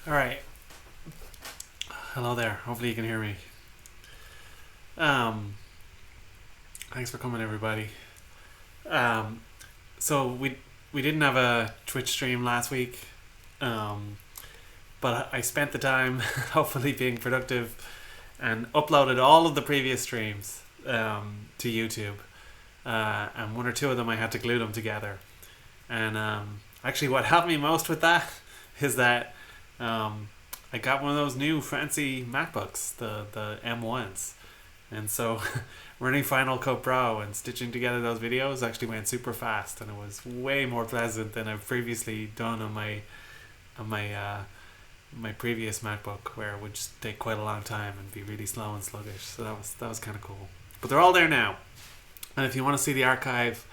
All right. Hello there. Hopefully you can hear me. Um, Thanks for coming, everybody. Um, so we didn't have a Twitch stream last week, um, but I spent the time, hopefully being productive, and uploaded all of the previous streams to YouTube. And one or two of them I had to glue them together. And actually, what helped me most with that is that um, I got one of those new fancy MacBooks, the M1s, and so running Final Cut Pro and stitching together those videos actually went super fast, and it was way more pleasant than I've previously done on my previous MacBook, where it would just take quite a long time and be really slow and sluggish. So that was kind of cool. But they're all there now, and if you want to see the archive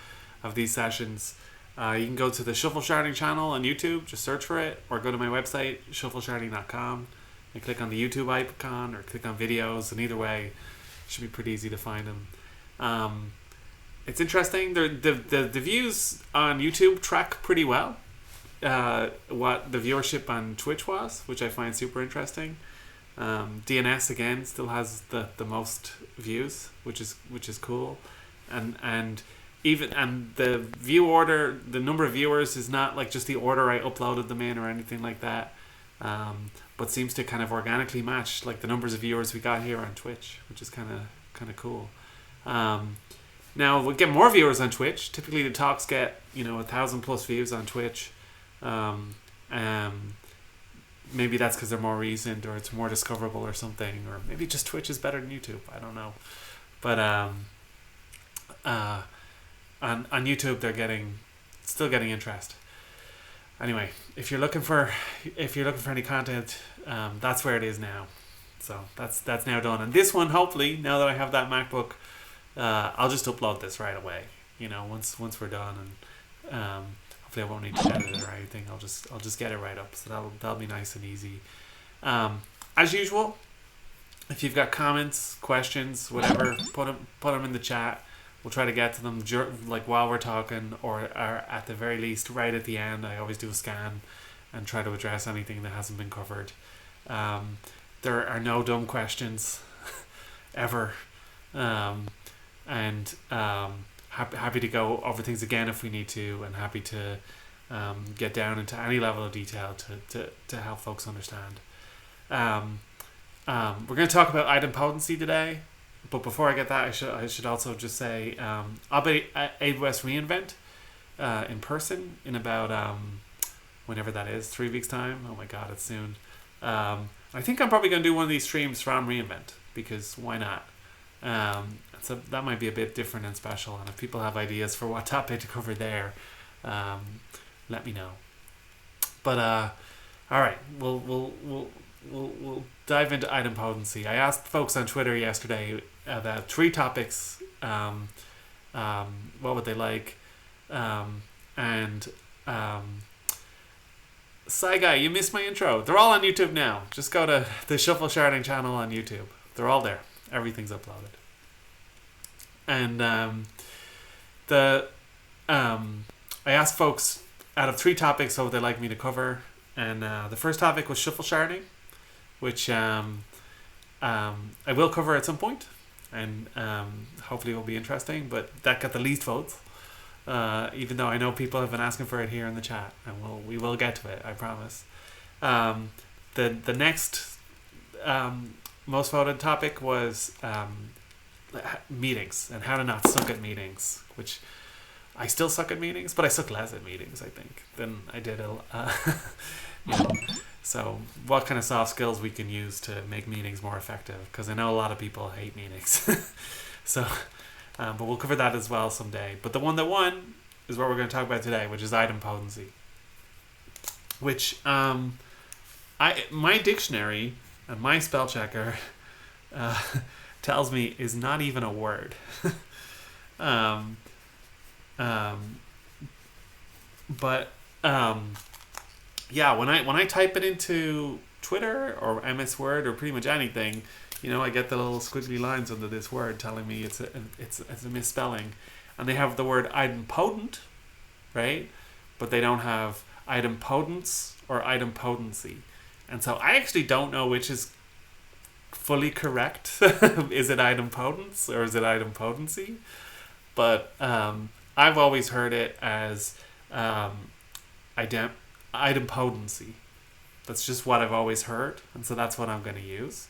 of these sessions, you can go to the Shuffle Sharding channel on YouTube, just search for it, or go to my website, shufflesharding.com, and click on the YouTube icon, or click on videos, and either way, it should be pretty easy to find them. It's interesting, the views on YouTube track pretty well what the viewership on Twitch was, which I find super interesting. DNS, again, still has the most views, which is cool. And the view order, the number of viewers is not like just the order I uploaded them in or anything like that, but seems to kind of organically match like the numbers of viewers we got here on Twitch, which is kind of cool. Now we get more viewers on Twitch. Typically the talks get 1,000 plus views on Twitch. Maybe that's because they're more recent, or it's more discoverable or something, or maybe just Twitch is better than YouTube. I don't know, but on YouTube they're still getting interest. Anyway, if you're looking for any content, that's where it is now. So that's now done. And this one, hopefully, now that I have that MacBook, I'll just upload this right away. Once we're done, and hopefully I won't need to edit it or anything. I'll just get it right up. So that'll be nice and easy. As usual, if you've got comments, questions, whatever, put them in the chat. We'll try to get to them like while we're talking, or at the very least right at the end. I always do a scan and try to address anything that hasn't been covered. There are no dumb questions ever, and happy to go over things again if we need to, and happy to get down into any level of detail to help folks understand. We're going to talk about idempotency today. But before I get that, I should also just say I'll be at AWS reInvent in person in about whenever that is, 3 weeks time. Oh my god, it's soon. I think I'm probably going to do one of these streams from reInvent, because why not? So that might be a bit different and special. And if people have ideas for what topic to cover there, let me know. But all right, we'll dive into idempotency. I asked folks on Twitter yesterday about 3 topics. What would they like? Sci Guy, you missed my intro. They're all on YouTube now. Just go to the Shuffle Sharding channel on YouTube. They're all there. Everything's uploaded. And I asked folks out of 3 topics what would they like me to cover. And the first topic was shuffle sharding, which I will cover at some point, and hopefully it will be interesting, but that got the least votes, even though I know people have been asking for it here in the chat, and we will get to it, I promise. The next most voted topic was meetings, and how to not suck at meetings, which I still suck at meetings, but I suck less at meetings, I think, than I did so what kind of soft skills we can use to make meetings more effective, because I know a lot of people hate meetings. So but we'll cover that as well someday. But the one that won is what we're going to talk about today, which is idempotency, which my dictionary and my spell checker tells me is not even a word. Yeah, when I type it into Twitter or MS Word or pretty much anything, I get the little squiggly lines under this word telling me it's a misspelling, and they have the word idempotent, right? But they don't have idempotence or idempotency, And so I actually don't know which is fully correct. Is it idempotence or is it idempotency? But I've always heard it as idempotency. That's just what I've always heard, and so that's what I'm going to use.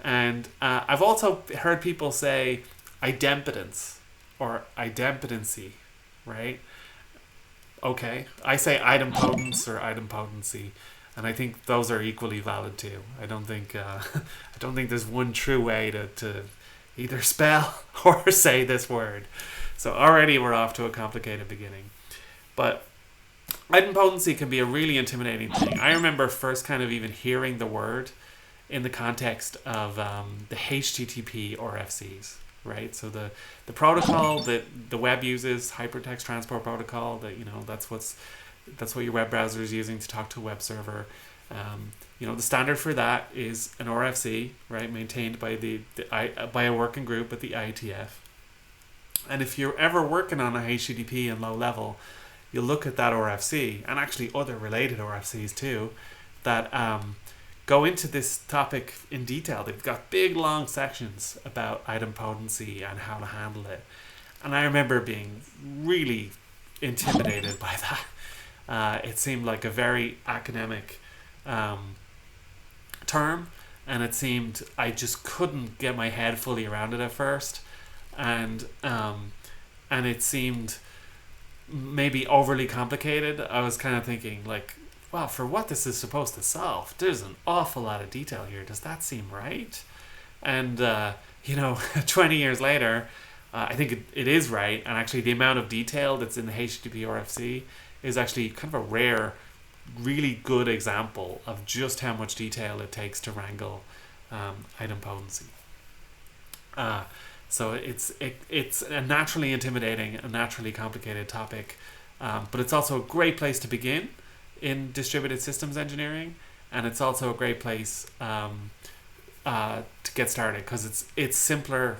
And I've also heard people say idempotence or idempotency, right? Okay, I say idempotence or idempotency, and I think those are equally valid too. I don't think there's one true way to either spell or say this word. So already we're off to a complicated beginning. But idempotency can be a really intimidating thing. I remember first kind of even hearing the word in the context of the HTTP RFCs, right? So the protocol that the web uses, Hypertext Transport Protocol, that that's what your web browser is using to talk to a web server. The standard for that is an RFC, right, maintained by by a working group at the IETF. And if you're ever working on a HTTP in low level, you'll look at that RFC, and actually other related RFCs too, that go into this topic in detail. They've got big long sections about idempotency and how to handle it. And I remember being really intimidated by that. It seemed like a very academic term, and it seemed I just couldn't get my head fully around it at first, and it seemed maybe overly complicated. I was kind of thinking like, wow, for what this is supposed to solve, there's an awful lot of detail here. Does that seem right? And 20 years later, I think it is right. And actually, the amount of detail that's in the HTTP RFC is actually kind of a rare, really good example of just how much detail it takes to wrangle idempotency. So it's a naturally intimidating, a naturally complicated topic, but it's also a great place to begin in distributed systems engineering, and it's also a great place to get started because it's simpler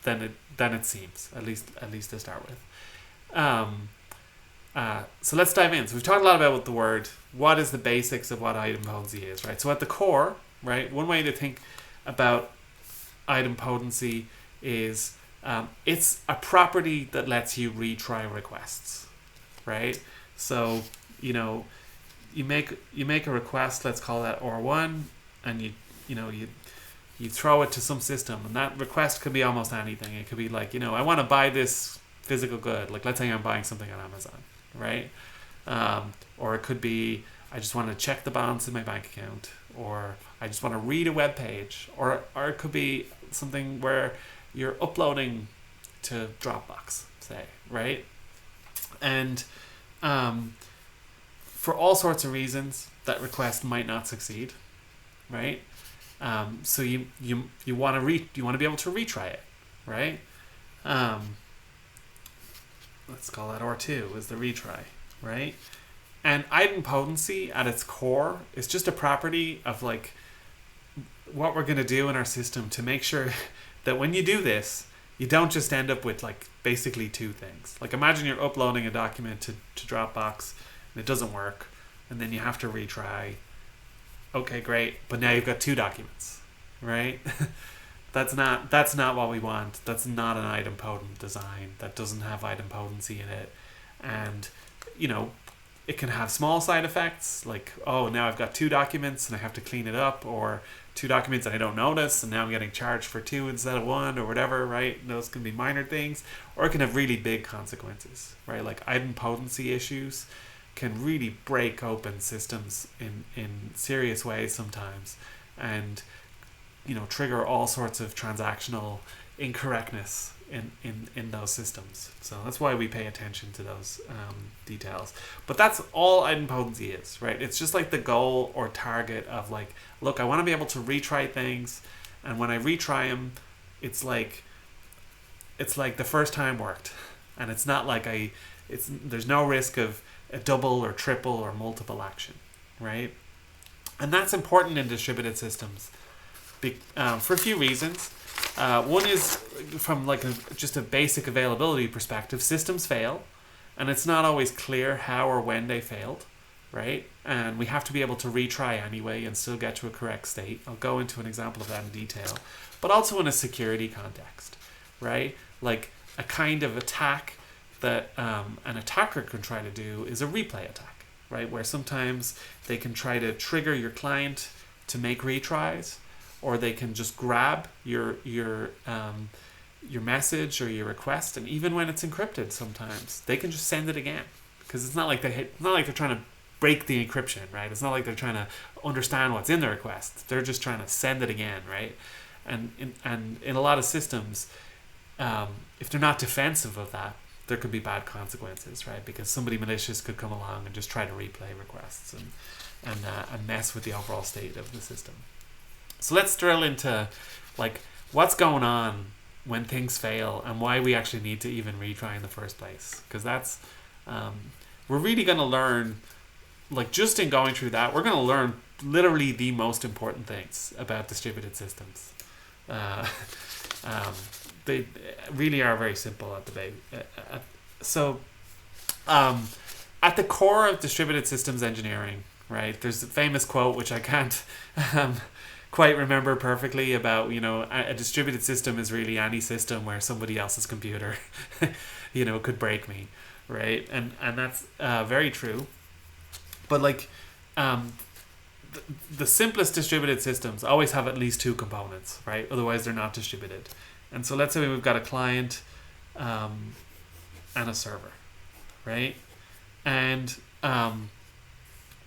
than it seems, at least to start with. So let's dive in. So we've talked a lot about the word. What is the basics of what idempotency is, right? So at the core, right, one way to think about idempotency is it's a property that lets you retry requests, right? So you make a request, let's call that R1, and you throw it to some system, and that request could be almost anything. It could be like, I want to buy this physical good, like let's say I'm buying something on Amazon, right? Or it could be I just want to check the balance in my bank account, or I just want to read a web page, or it could be something where you're uploading to Dropbox, say, right? And for all sorts of reasons, that request might not succeed, right? So you want to be able to retry it, right? Let's call that R2 is the retry, right? And idempotency at its core is just a property of like what we're going to do in our system to make sure that when you do this, you don't just end up with like basically two things. Like imagine you're uploading a document to Dropbox and it doesn't work, and then you have to retry. Okay, great, but now you've got two documents, right? That's not what we want. That's not an idempotent design. That doesn't have idempotency in it. And it can have small side effects like, oh, now I've got two documents and I have to clean it up, or two documents and I don't notice and now I'm getting charged for two instead of one, or whatever, right? Those can be minor things, or it can have really big consequences, right? Like idempotency issues can really break open systems in serious ways sometimes, and trigger all sorts of transactional incorrectness in those systems. So that's why we pay attention to those details. But that's all idempotency is, right? It's just like the goal or target of like, look, I want to be able to retry things, and when I retry them, it's like the first time worked, and it's not like there's no risk of a double or triple or multiple action, right? And that's important in distributed systems for a few reasons. One is from like just a basic availability perspective. Systems fail, and it's not always clear how or when they failed. right? And we have to be able to retry anyway and still get to a correct state. I'll go into an example of that in detail. But also in a security context, right? Like a kind of attack that an attacker can try to do is a replay attack, right? Where sometimes they can try to trigger your client to make retries, or they can just grab your message or your request, and even when it's encrypted, sometimes they can just send it again, because it's not like they're trying to break the encryption, right? It's not like they're trying to understand what's in the request. They're just trying to send it again, right? And in a lot of systems, if they're not defensive of that, there could be bad consequences, right? Because somebody malicious could come along and just try to replay requests and mess with the overall state of the system. So let's drill into like what's going on when things fail and why we actually need to even retry in the first place. Because that's we're really going to learn, like just in going through that, we're going to learn literally the most important things about distributed systems. They really are very simple at the base. At the core of distributed systems engineering, right, there's a famous quote which I can't quite remember perfectly about, a distributed system is really any system where somebody else's computer, could break me, right? And that's very true. But like, the simplest distributed systems always have at least two components, right? Otherwise, they're not distributed. And so let's say we've got a client and a server, right? And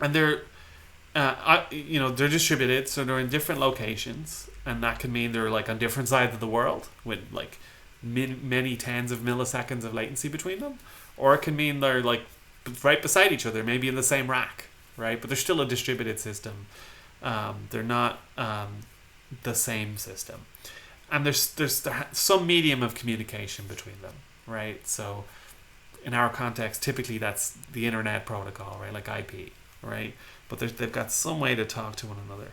they're they're distributed, so they're in different locations, and that can mean they're like on different sides of the world with like many tens of milliseconds of latency between them, or it can mean they're like right beside each other, maybe in the same rack, right? But they're still a distributed system. They're not the same system, and there's some medium of communication between them, right? So in our context, typically that's the internet protocol, right? Like IP, right? But they've got some way to talk to one another,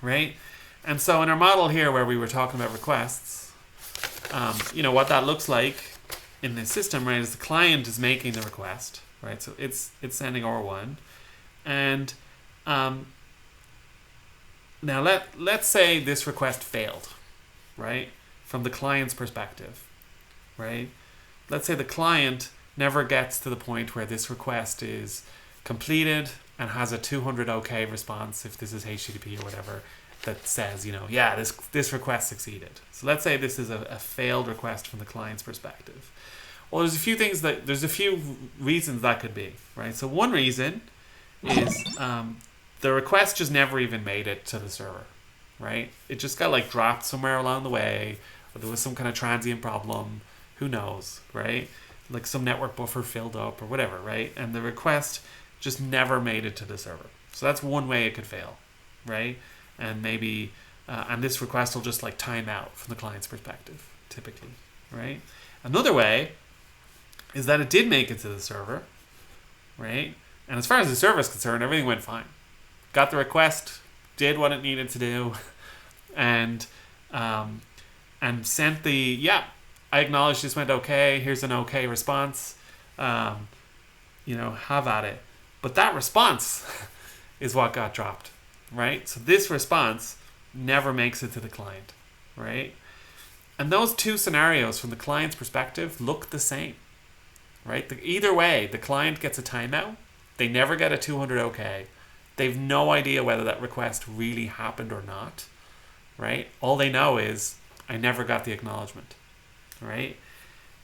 right? And so in our model here where we were talking about requests, what that looks like in this system, right, is the client is making the request, right? So it's sending R1. And now let's say this request failed, right? From the client's perspective, right? Let's say the client never gets to the point where this request is completed and has a 200 OK response, if this is HTTP or whatever, that says, this request succeeded. So let's say this is a failed request from the client's perspective. Well, there's a few reasons that could be, right? So one reason is the request just never even made it to the server, right? It just got like dropped somewhere along the way, or there was some kind of transient problem, who knows, right? Like some network buffer filled up or whatever, right? And the request just never made it to the server. So that's one way it could fail, right? And maybe, and this request will just like time out from the client's perspective, typically, right? Another way is that it did make it to the server, right? And as far as the server is concerned, everything went fine. Got the request, did what it needed to do, and sent the, I acknowledge this went okay, here's an okay response, have at it. But that response is what got dropped, right? So this response never makes it to the client, right? And those two scenarios from the client's perspective look the same, right? Either way, the client gets a timeout, they never get a 200 OK, they've no idea whether that request really happened or not, right? All they know is, I never got the acknowledgement, right?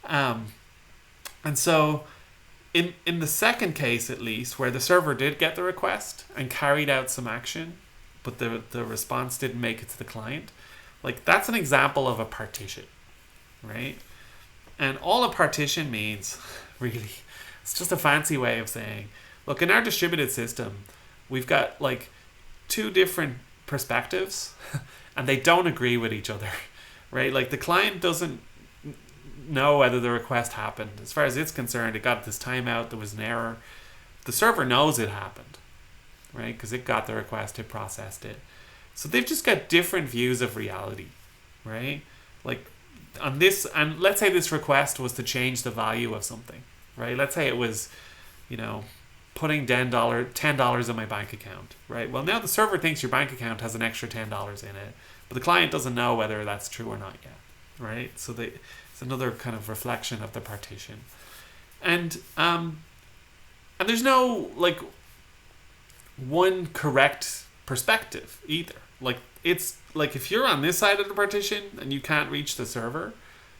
And so in the second case, at least, where the server did get the request and carried out some action, but the response didn't make it to the client, like that's an example of a partition, right? And all a partition means, really, it's just a fancy way of saying, look, in our distributed system, we've got like two different perspectives and they don't agree with each other, right? Like the client doesn't know whether the request happened. As far as it's concerned, it got this timeout, there was an error. The server knows it happened, right? Because it got the request, it processed it. So they've just got different views of reality, right? Like on this, and let's say this request was to change the value of something, right? Let's say it was, putting $10 in my bank account, right? Well, now the server thinks your bank account has an extra $10 in it, but the client doesn't know whether that's true or not yet, right? So it's another kind of reflection of the partition. And there's no like one correct perspective either. Like it's like if you're on this side of the partition and you can't reach the server,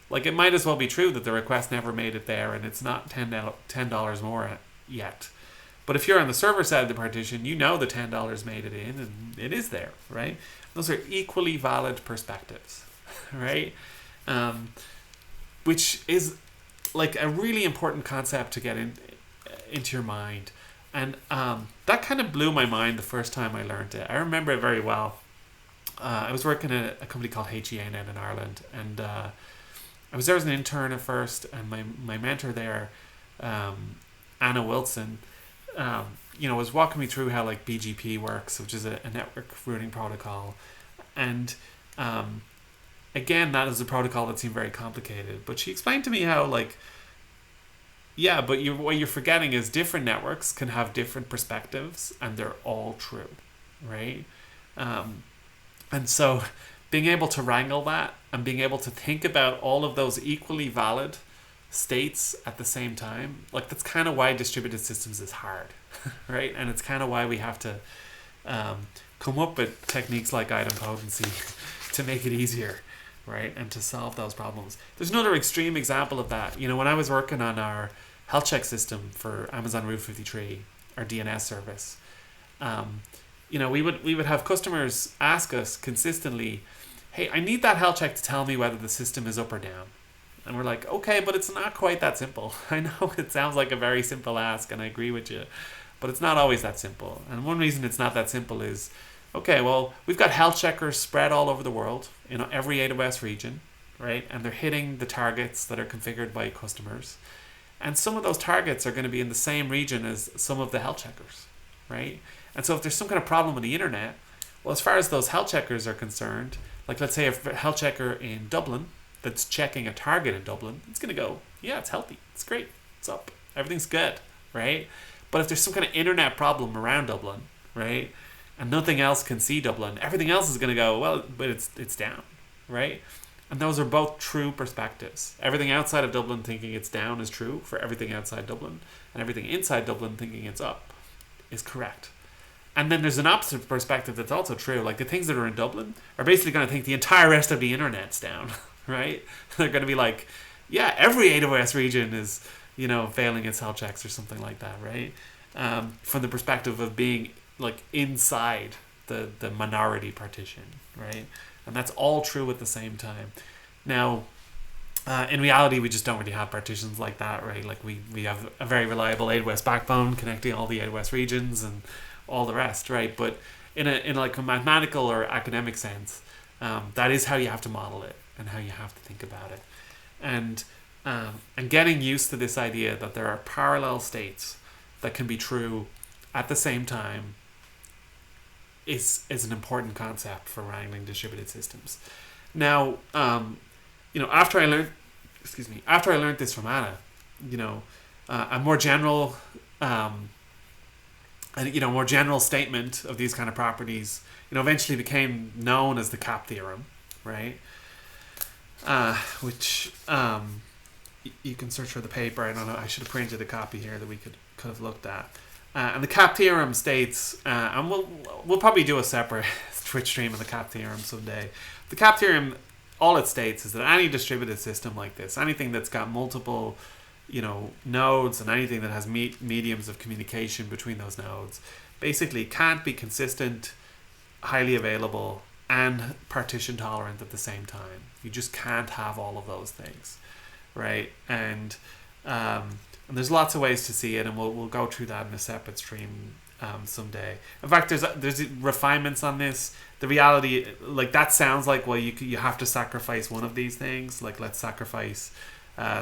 like it might as well be true that the request never made it there and it's not $10 more yet. But if you're on the server side of the partition, you know the $10 made it in and it is there, right? Those are equally valid perspectives, right? Which is like a really important concept to get into your mind. And that kind of blew my mind the first time I learned it. I remember it very well. I was working at a company called HEN in Ireland, and I was there as an intern at first, and my mentor there, Anna Wilson, was walking me through how like BGP works, which is a network routing protocol. And again, that is a protocol that seemed very complicated. But she explained to me how like, yeah, but what you're forgetting is different networks can have different perspectives, and they're all true, right? And so being able to wrangle that and being able to think about all of those equally valid states at the same time, like that's kind of why distributed systems is hard, right? And it's kind of why we have to come up with techniques like idempotency to make it easier, right? And to solve those problems. There's another extreme example of that. When I was working on our health check system for Amazon Route 53, our DNS service, we would have customers ask us consistently, hey, I need that health check to tell me whether the system is up or down. And we're like, okay, but it's not quite that simple. I know it sounds like a very simple ask, and I agree with you, but it's not always that simple. And one reason it's not that simple is, okay, well, we've got health checkers spread all over the world, in every AWS region, right? And they're hitting the targets that are configured by customers. And some of those targets are going to be in the same region as some of the health checkers, right? And so if there's some kind of problem with the internet, well, as far as those health checkers are concerned, like let's say a health checker in Dublin that's checking a target in Dublin, it's going to go, yeah, it's healthy, it's great, it's up, everything's good, right? But if there's some kind of internet problem around Dublin, right, and nothing else can see Dublin, everything else is going to go, well, but it's down, right? And those are both true perspectives. Everything outside of Dublin thinking it's down is true for everything outside Dublin, and everything inside Dublin thinking it's up is correct. And then there's an opposite perspective that's also true. Like the things that are in Dublin are basically going to think the entire rest of the internet's down, right? They're going to be like, yeah, every AWS region is, failing its health checks or something like that, right? From the perspective of being like inside the minority partition, right? And that's all true at the same time. Now, in reality, we just don't really have partitions like that, right? Like we have a very reliable AWS backbone connecting all the AWS regions and all the rest, right? But in like a mathematical or academic sense, that is how you have to model it and how you have to think about it. And getting used to this idea that there are parallel states that can be true at the same time is an important concept for wrangling distributed systems. Now, after I learned this from Anna, a more general more general statement of these kind of properties, eventually became known as the CAP theorem, right? Which you can search for the paper. I don't know. I should have printed a copy here that we could have looked at. And the CAP theorem states, and we'll probably do a separate Twitch stream of the CAP theorem someday. The CAP theorem, all it states is that any distributed system like this, anything that's got multiple nodes and anything that has mediums of communication between those nodes basically can't be consistent, highly available, and partition tolerant at the same time. You just can't have all of those things, right? And there's lots of ways to see it, and we'll go through that in a separate stream someday. In fact, there's refinements on this. The reality, like that sounds like, well, you have to sacrifice one of these things. Like let's sacrifice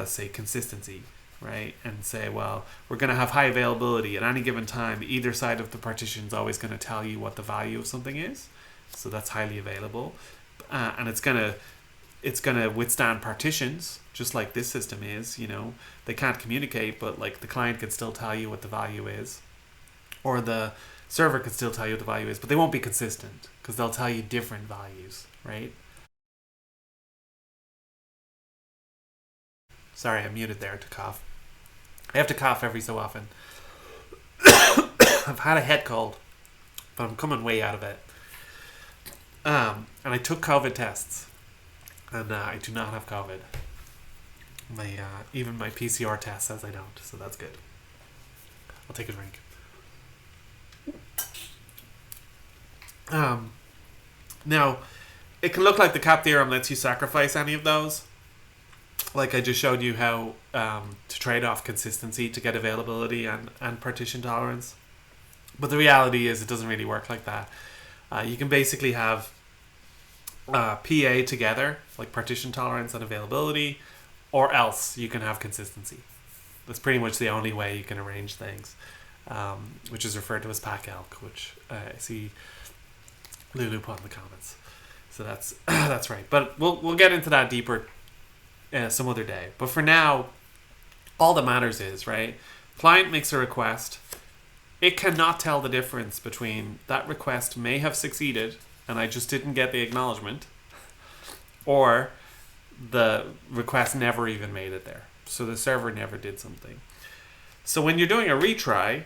say consistency, right? And say, well, we're going to have high availability at any given time. Either side of the partition is always going to tell you what the value of something is, so that's highly available, and it's going to withstand partitions, just like this system is. They can't communicate, but like the client can still tell you what the value is. or the server can still tell you what the value is, but they won't be consistent because they'll tell you different values, right? Sorry, I muted there to cough. I have to cough every so often. I've had a head cold, but I'm coming way out of it. And I took COVID tests, and I do not have COVID. Even my PCR test says I don't, so that's good. I'll take a drink. Now, it can look like the CAP theorem lets you sacrifice any of those. Like I just showed you how to trade off consistency to get availability and partition tolerance. But the reality is it doesn't really work like that. You can basically have PA together, like partition tolerance and availability, or else you can have consistency. That's pretty much the only way you can arrange things, which is referred to as pack-elk, which I see Lulu put in the comments. So that's that's right. But we'll get into that deeper some other day. But for now, all that matters is, right, client makes a request. It cannot tell the difference between that request may have succeeded and I just didn't get the acknowledgement, or the request never even made it there. So the server never did something. So when you're doing a retry,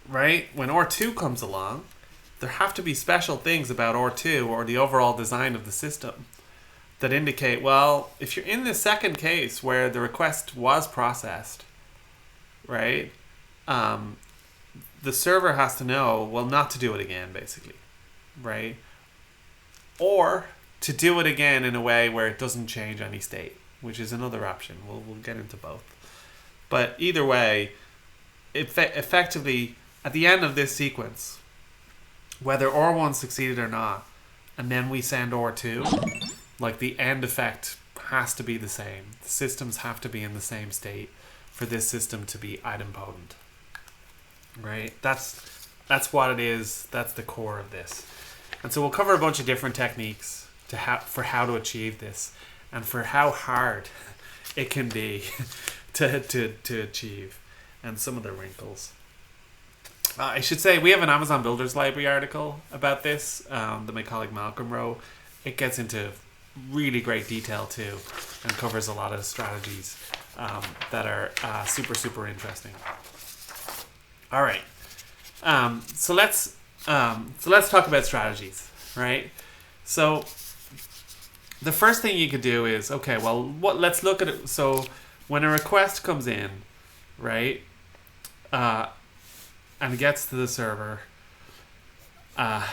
right, when OR2 comes along, there have to be special things about OR2 or the overall design of the system that indicate, well, if you're in the second case where the request was processed, right, the server has to know, well, not to do it again, basically, right? Or to do it again in a way where it doesn't change any state, which is another option. We'll get into both. But either way, effectively, at the end of this sequence, whether OR1 succeeded or not, and then we send OR2, like the end effect has to be the same. The systems have to be in the same state for this system to be idempotent. Right? That's what it is. That's the core of this. And so we'll cover a bunch of different techniques for how to achieve this, and for how hard it can be to achieve, and some of the wrinkles. I should say we have an Amazon Builders Library article about this that my colleague Malcolm wrote. It gets into really great detail too, and covers a lot of strategies that are super interesting. All right, so let's talk about strategies, right? So the first thing you could do is, okay, well, let's look at it. So when a request comes in, right, and it gets to the server, and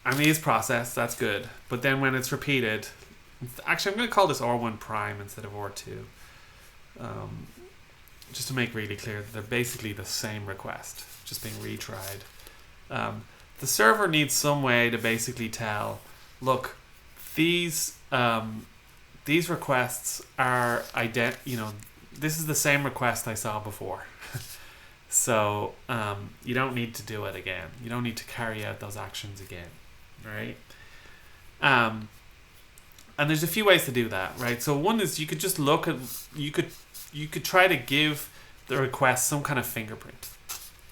it's processed, that's good. But then when it's repeated, actually I'm going to call this OR1 prime instead of OR2. Just to make really clear that they're basically the same request, just being retried. The server needs some way to basically tell, look, these requests are this is the same request I saw before. So you don't need to do it again. You don't need to carry out those actions again, right? And there's a few ways to do that, right? So one is you could just look at, you could try to give the request some kind of fingerprint,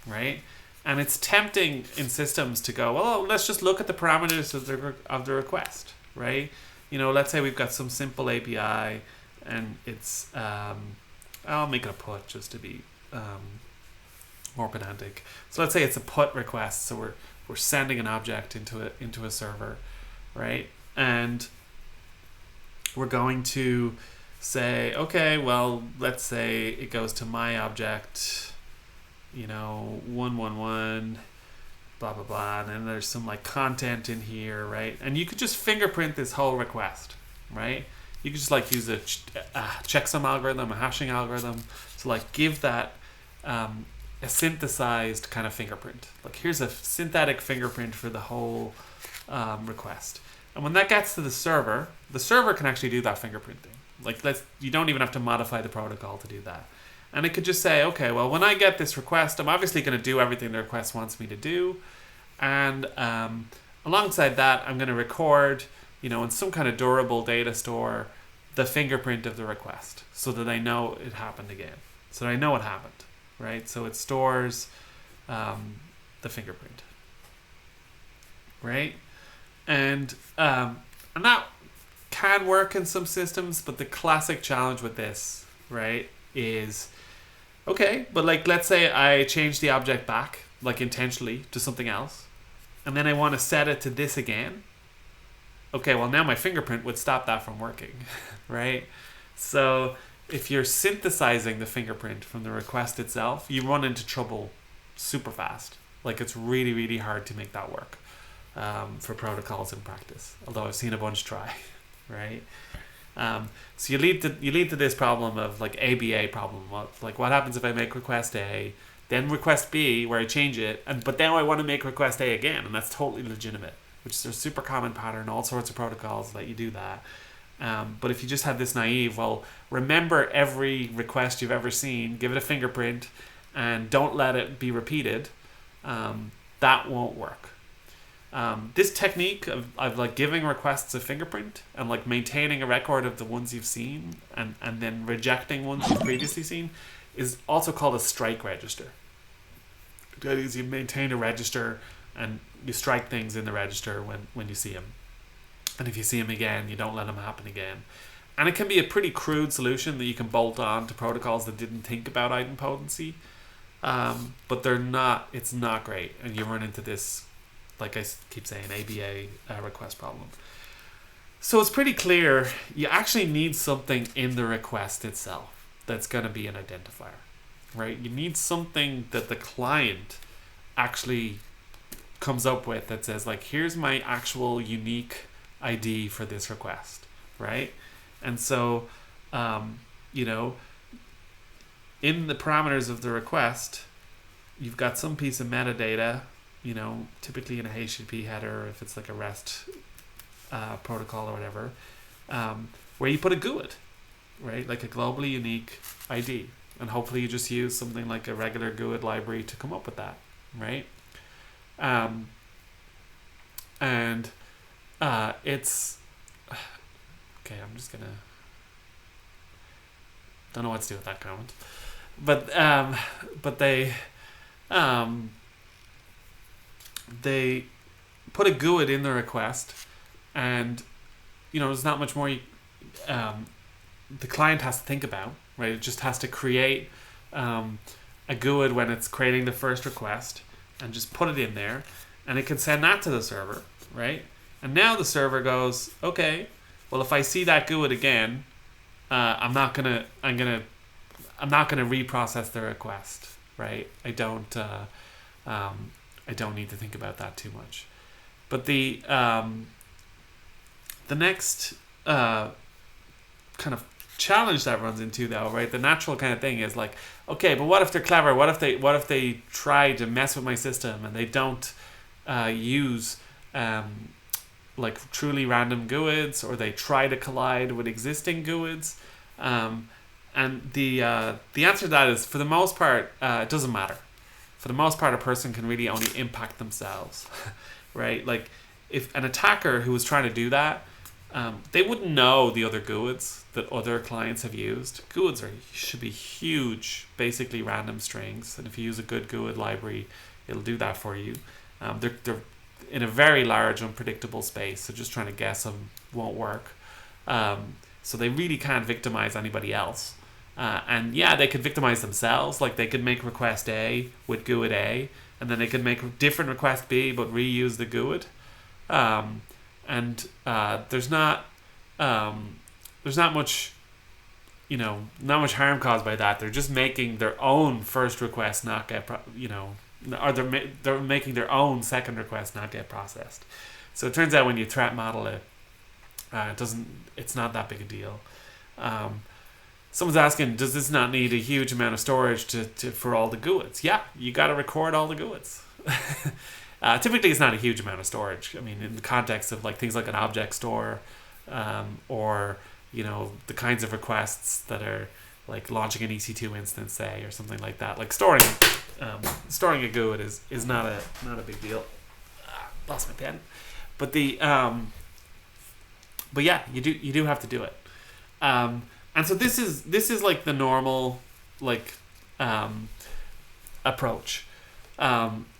right? And it's tempting in systems to go, well, let's just look at the parameters of the request, right? Let's say we've got some simple API, and it's I'll make it a put just to be more pedantic. So let's say it's a put request, so we're sending an object into a server, right? And we're going to say, okay, well, let's say it goes to my object, 111, blah, blah, blah, and then there's some like content in here, right? And you could just fingerprint this whole request, right? You could just like use a checksum algorithm, a hashing algorithm, to like give that a synthesized kind of fingerprint. Like here's a synthetic fingerprint for the whole request. And when that gets to the server can actually do that fingerprinting. Like you don't even have to modify the protocol to do that. And it could just say, okay, well, when I get this request, I'm obviously going to do everything the request wants me to do. And alongside that, I'm going to record, in some kind of durable data store, the fingerprint of the request so that I know it happened again. So that I know it happened, right? So it stores the fingerprint, right? And that can work in some systems, but the classic challenge with this, right, is okay, but like let's say I change the object back, like intentionally, to something else, and then I want to set it to this again. Okay, well now my fingerprint would stop that from working, right? So if you're synthesizing the fingerprint from the request itself, you run into trouble super fast. Like it's really, really hard to make that work for protocols in practice. Although I've seen a bunch try, right? So you lead to this problem of like ABA problem. Like what happens if I make request A, then request B where I change it, but now I want to make request A again, and that's totally legitimate, which is a super common pattern. All sorts of protocols let you do that. But if you just have this naive, well, remember every request you've ever seen, give it a fingerprint, and don't let it be repeated, that won't work. This technique of like giving requests a fingerprint and like maintaining a record of the ones you've seen and then rejecting ones you've previously seen is also called a strike register. That is, you maintain a register and you strike things in the register when you see them. And if you see them again, you don't let them happen again. And it can be a pretty crude solution that you can bolt on to protocols that didn't think about idempotency. But it's not great. And you run into this, like I keep saying, ABA request problem. So it's pretty clear you actually need something in the request itself that's going to be an identifier, right? You need something that the client actually comes up with that says like, here's my actual unique ID for this request, right? And so, in the parameters of the request, you've got some piece of metadata, typically in a HTTP header, if it's like a REST protocol or whatever, where you put a GUID, right? Like a globally unique ID. And hopefully you just use something like a regular GUID library to come up with that, right? It's okay. I'm just gonna don't know what to do with that comment, but they put a GUID in the request, and there's not much more the client has to think about, right? It just has to create a GUID when it's creating the first request, and just put it in there, and it can send that to the server, right? And now the server goes, okay, well, if I see that GUID again, I'm not gonna reprocess the request, right? I don't need to think about that too much. But the next kind of challenge that runs into, though, right? The natural kind of thing is like, okay, but what if they're clever? What if they try to mess with my system and they don't use like truly random GUIDs, or they try to collide with existing GUIDs? And the answer to that is, for the most part, it doesn't matter. For the most part, a person can really only impact themselves, right? Like if an attacker who was trying to do that, they wouldn't know the other GUIDs that other clients have used. GUIDs should be huge, basically random strings, and if you use a good GUID library, it'll do that for you. They're in a very large, unpredictable space, so just trying to guess them won't work. So they really can't victimize anybody else. And yeah, they could victimize themselves. Like they could make request A with GUID A, and then they could make different request B but reuse the GUID. There's not much, not much harm caused by that. They're just making their own first request not get, or they're making their own second request not get processed. So it turns out when you threat model it, it's not that big a deal. Someone's asking, does this not need a huge amount of storage for all the GUIDs? Yeah, you got to record all the GUIDs. Typically, it's not a huge amount of storage. I mean, in the context of like things like an object store, or the kinds of requests that are like launching an EC2 instance, say, or something like that. Like storing a GUID is not a big deal. Lost my pen, but but yeah, you do have to do it. And so this is like the normal, like approach.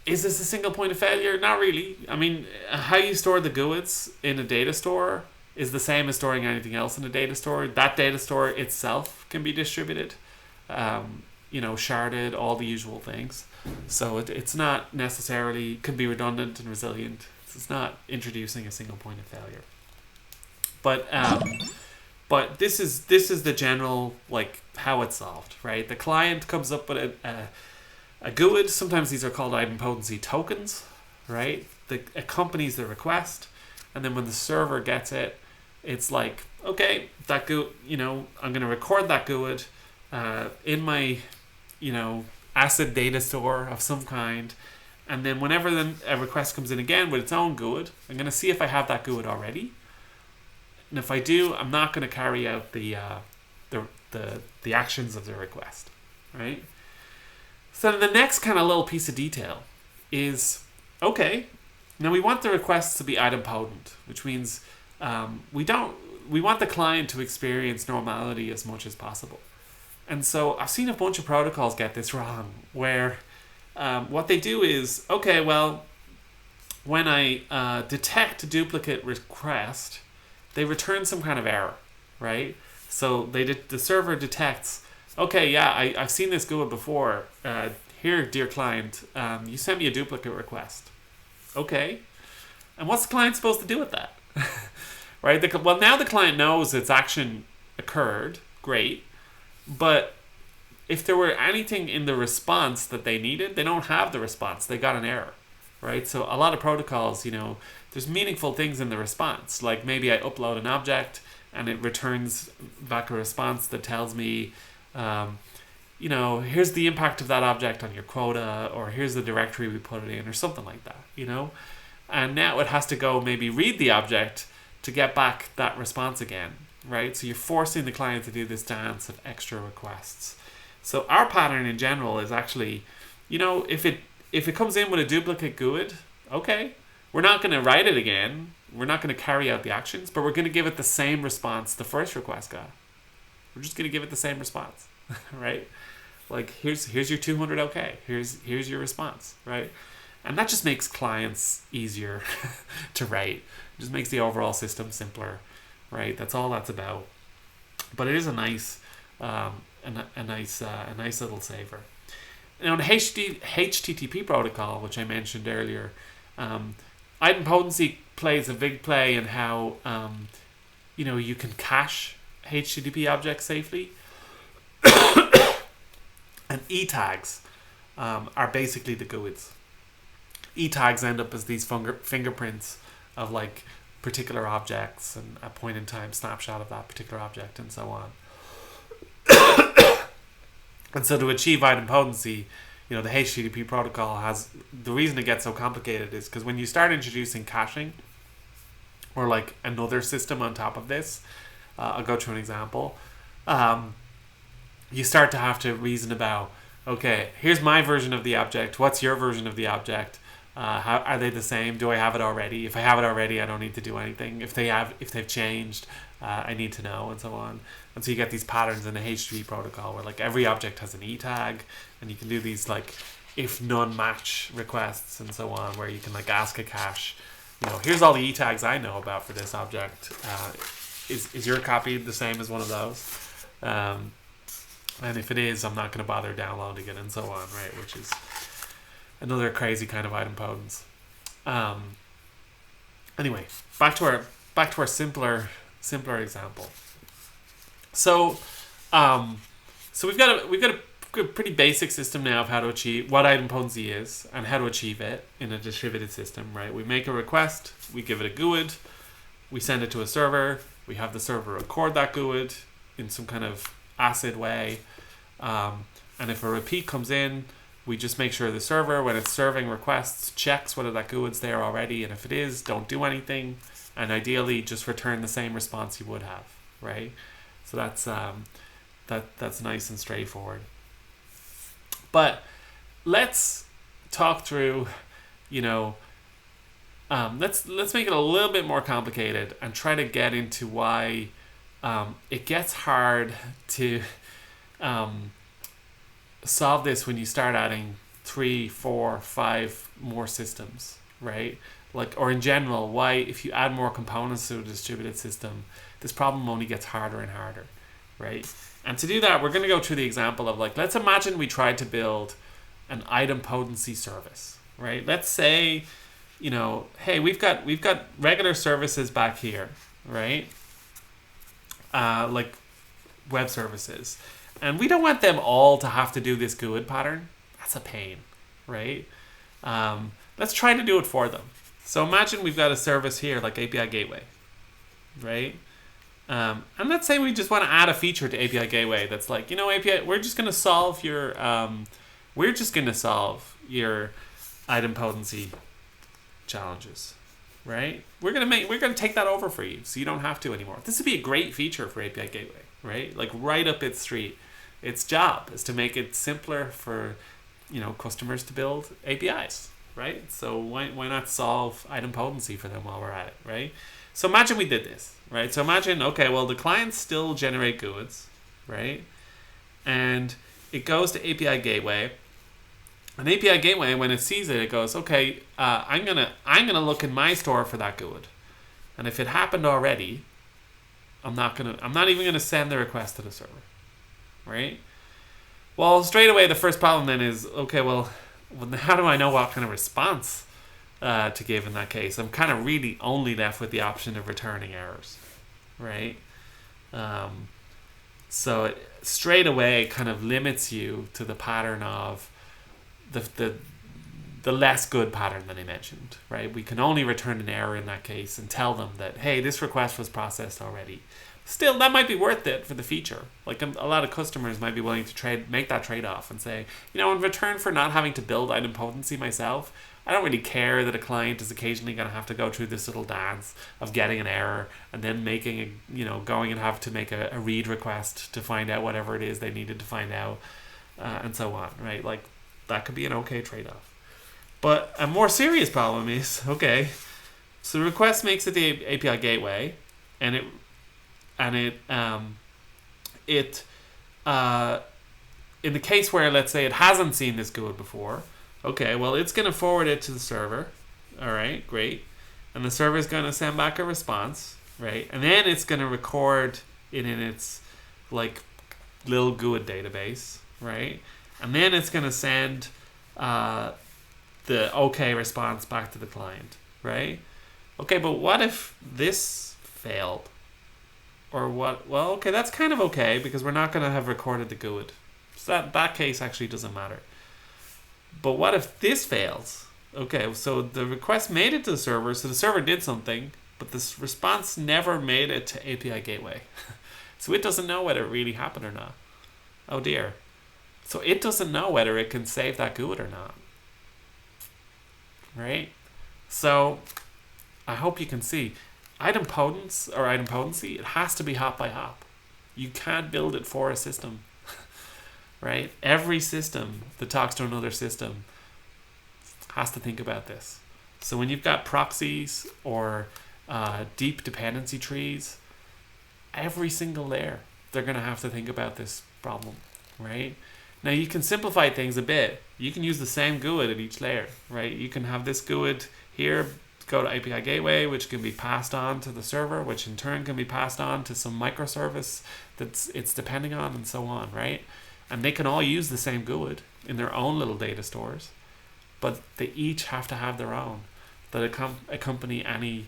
Is this a single point of failure? Not really. I mean, how you store the GUIDs in a data store is the same as storing anything else in a data store. That data store itself can be distributed, sharded, all the usual things. So it's not necessarily, could be redundant and resilient. It's not introducing a single point of failure. But this is the general, like, how it's solved, right? The client comes up with a GUID. Sometimes these are called idempotency tokens, right? It accompanies the request, and then when the server gets it, it's like, okay, that GUID, I'm going to record that GUID in my, ACID data store of some kind, and then whenever a request comes in again with its own GUID, I'm going to see if I have that GUID already. And if I do, I'm not going to carry out the actions of the request, right? So the next kind of little piece of detail is, okay, now we want the requests to be idempotent, which means we want the client to experience normality as much as possible. And so I've seen a bunch of protocols get this wrong, where what they do is, okay, well, when I detect a duplicate request, they return some kind of error, right? So the server detects, okay, yeah, I've seen this GUID before. Here, dear client, you sent me a duplicate request. Okay. And what's the client supposed to do with that? Right? Well, now the client knows its action occurred. Great. But if there were anything in the response that they needed, they don't have the response. They got an error, right? So a lot of protocols, there's meaningful things in the response. Like maybe I upload an object and it returns back a response that tells me, here's the impact of that object on your quota, or here's the directory we put it in, or something like that, And now it has to go maybe read the object to get back that response again, right? So you're forcing the client to do this dance of extra requests. So our pattern in general is actually, if it comes in with a duplicate GUID, okay, we're not going to write it again. We're not going to carry out the actions, but we're going to give it the same response the first request got. We're just going to give it the same response, right? Like, here's your 200 okay. Here's your response, right? And that just makes clients easier to write. It just makes the overall system simpler, right? That's all that's about. But it is a nice little saver. Now, in the HTTP protocol, which I mentioned earlier, idempotency plays a big play in how you can cache HTTP objects safely. And E-tags are basically the GUIDs. E-tags end up as these fingerprints of like particular objects and a point in time snapshot of that particular object and so on. And so to achieve idempotency, the HTTP protocol has, the reason it gets so complicated is because when you start introducing caching or like another system on top of this, I'll go through an example. You start to have to reason about, okay, here's my version of the object. What's your version of the object? How are they the same? Do I have it already? If I have it already, I don't need to do anything. If they've changed, I need to know, and so on. And so you get these patterns in the HTTP protocol where like every object has an E tag, and you can do these like if none match requests and so on, where you can like ask a cache, here's all the E tags I know about for this object. Is your copy the same as one of those? And if it is, I'm not going to bother downloading it, and so on, right? Which is another crazy kind of idempotence. Anyway, back to our simpler example. So we've got a pretty basic system now of how to achieve what idempotency is and how to achieve it in a distributed system, right? We make a request, we give it a GUID, we send it to a server, we have the server record that GUID in some kind of ACID way, and if a repeat comes in, we just make sure the server, when it's serving requests, checks whether that GUID's there already, and if it is, don't do anything, and ideally just return the same response you would have, right? So that's nice and straightforward. But let's talk through, let's make it a little bit more complicated and try to get into why it gets hard to solve this when you start adding 3, 4, 5 more systems, right? Like, or in general, why if you add more components to a distributed system, this problem only gets harder and harder, right? And to do that, we're going to go through the example of, like, let's imagine we tried to build an idempotency service, right? Let's say, you know, hey, we've got regular services back here, right? Like web services, and we don't want them all to have to do this GUID pattern. That's a pain, right? Let's try to do it for them. So imagine we've got a service here like API Gateway, right? And let's say we just want to add a feature to API Gateway that's like, you know, API, we're just going to solve your idempotency challenges, right? We're gonna take that over for you, so you don't have to anymore. This would be a great feature for API Gateway, right? Like right up its street. Its job is to make it simpler for, you know, customers to build APIs, right? So why not solve idempotency for them while we're at it, right? So imagine we did this, right? So imagine, okay, well, the clients still generate GUIDs, right? And it goes to API Gateway. An API Gateway, when it sees it, it goes, okay, I'm gonna look in my store for that GUID, and if it happened already, I'm not even gonna send the request to the server, right? Well, straight away the first problem then is, okay, well, how do I know what kind of response to give in that case? I'm kind of really only left with the option of returning errors, right? So it straight away kind of limits you to the pattern of the less good pattern that I mentioned, right? We can only return an error in that case and tell them that, hey, this request was processed already. Still, that might be worth it for the feature. Like, a lot of customers might be willing to make that trade-off and say, you know, in return for not having to build idempotency myself, I don't really care that a client is occasionally going to have to go through this little dance of getting an error and then going and have to make a read request to find out whatever it is they needed to find out, and so on, right? Like, that could be an okay trade-off. But a more serious problem is, okay, so the request makes it the API Gateway, and in the case where, let's say, it hasn't seen this GUID before, okay, well, it's going to forward it to the server. All right, great. And the server is going to send back a response, right? And then it's going to record it in its, like, little GUID database, right? And then it's going to send the okay response back to the client, right? Okay, but what if this failed? Or what? Well, okay, that's kind of okay because we're not going to have recorded the GUID. So that case actually doesn't matter. But what if this fails? Okay, so the request made it to the server, so the server did something, but this response never made it to API Gateway. So it doesn't know whether it really happened or not. Oh dear. So it doesn't know whether it can save that GUID or not. Right? So I hope you can see idempotency, it has to be hop by hop. You can't build it for a system. Right? Every system that talks to another system has to think about this. So when you've got proxies or deep dependency trees, every single layer, they're going to have to think about this problem, right? Now you can simplify things a bit. You can use the same GUID at each layer, right? You can have this GUID here go to API Gateway, which can be passed on to the server, which in turn can be passed on to some microservice that it's depending on, and so on, right? And they can all use the same GUID in their own little data stores, but they each have to have their own that accompany any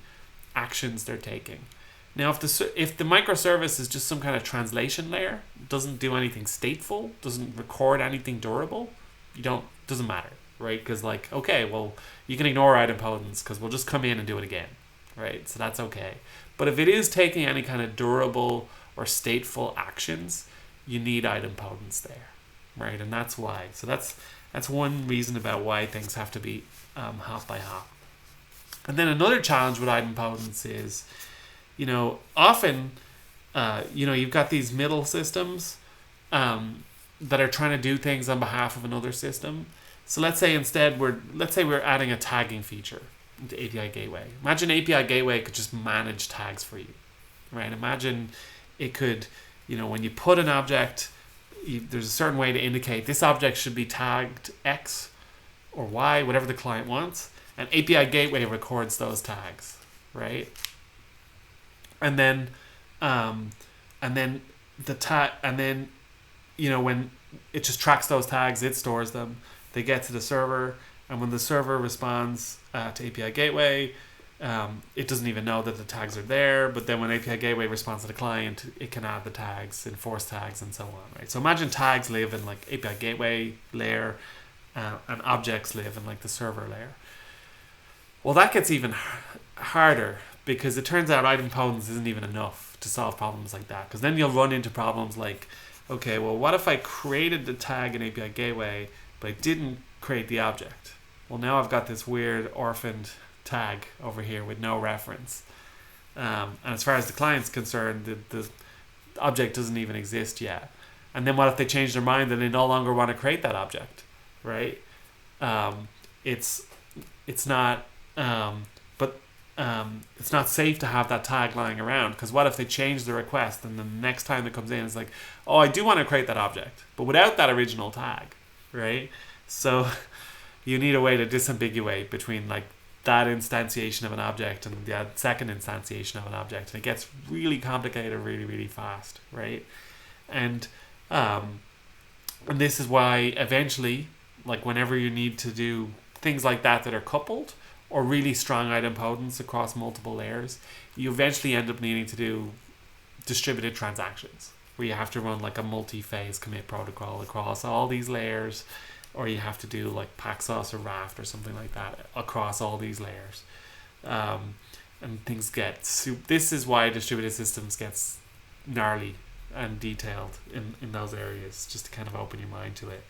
actions they're taking. Now, if the microservice is just some kind of translation layer, doesn't do anything stateful, doesn't record anything durable, doesn't matter, right? Because like, okay, well, you can ignore idempotence because we'll just come in and do it again, right? So that's okay. But if it is taking any kind of durable or stateful actions, you need idempotence there, right? And that's why. So that's one reason about why things have to be hop by hop. And then another challenge with idempotence is, often, you've got these middle systems that are trying to do things on behalf of another system. So let's say instead we're adding a tagging feature into API Gateway. Imagine API Gateway could just manage tags for you, right? Imagine it could, when you put an object, there's a certain way to indicate this object should be tagged X, or Y, whatever the client wants, and API gateway records those tags, right? And then, and then the tag, and then, when it just tracks those tags, it stores them. They get to the server, and when the server responds to API gateway, it doesn't even know that the tags are there. But then when API gateway responds to the client, it can add the tags, enforce tags, and so on, right? So imagine tags live in like API gateway layer, and objects live in like the server layer. Well, that gets even harder, because it turns out idempotency isn't even enough to solve problems like that. Because then you'll run into problems like, okay, well, what if I created the tag in API gateway, but I didn't create the object? Well, now I've got this weird orphaned tag over here with no reference. And as far as the client's concerned, the object doesn't even exist yet. And then what if they change their mind and they no longer want to create that object, right? It's not, it's not safe to have that tag lying around, because what if they change the request and the next time it comes in, it's like, oh, I do want to create that object, but without that original tag, right? So you need a way to disambiguate between like that instantiation of an object and the second instantiation of an object, and it gets really complicated really, really fast, right? And this is why eventually, like whenever you need to do things like that are coupled, or really strong idempotence across multiple layers, you eventually end up needing to do distributed transactions, where you have to run like a multi-phase commit protocol across all these layers, or you have to do like Paxos or Raft or something like that across all these layers. And things get this is why distributed systems gets gnarly and detailed in those areas, just to kind of open your mind to it,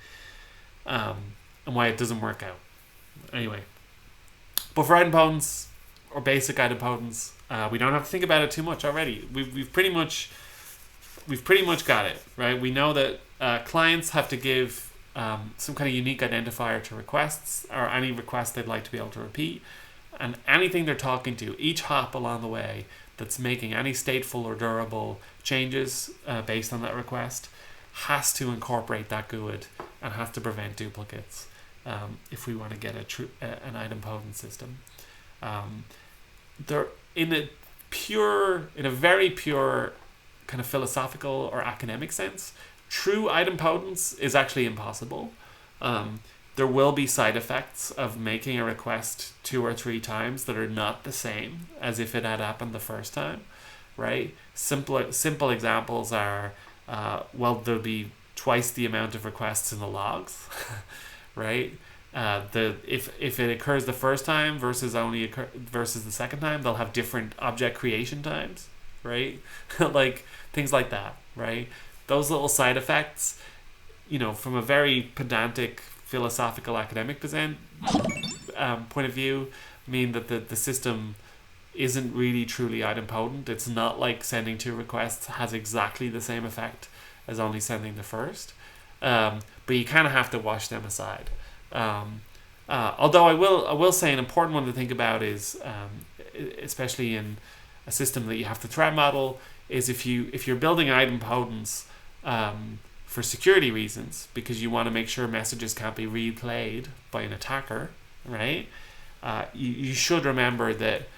and why it doesn't work out. Anyway, but for idempotence, or basic idempotence, we don't have to think about it too much already. We've pretty much got it, right? We know that clients have to give some kind of unique identifier to requests, or any request they'd like to be able to repeat, and anything they're talking to, each hop along the way that's making any stateful or durable changes based on that request, has to incorporate that GUID and has to prevent duplicates. If we want to get an idempotent system, they're in a very pure kind of philosophical or academic sense, true idempotence is actually impossible. There will be side effects of making a request 2 or 3 times that are not the same as if it had happened the first time, right? Simple examples are, there'll be twice the amount of requests in the logs. Right? If it occurs the first time versus versus the second time, they'll have different object creation times, right? Like things like that, right? Those little side effects, from a very pedantic, philosophical, academic point of view, mean that the system isn't really truly idempotent. It's not like sending 2 requests has exactly the same effect as only sending the first. But you kind of have to wash them aside. Although I will say an important one to think about is, especially in a system that you have to threat model, is if you're building idempotence for security reasons, because you want to make sure messages can't be replayed by an attacker, right? You should remember that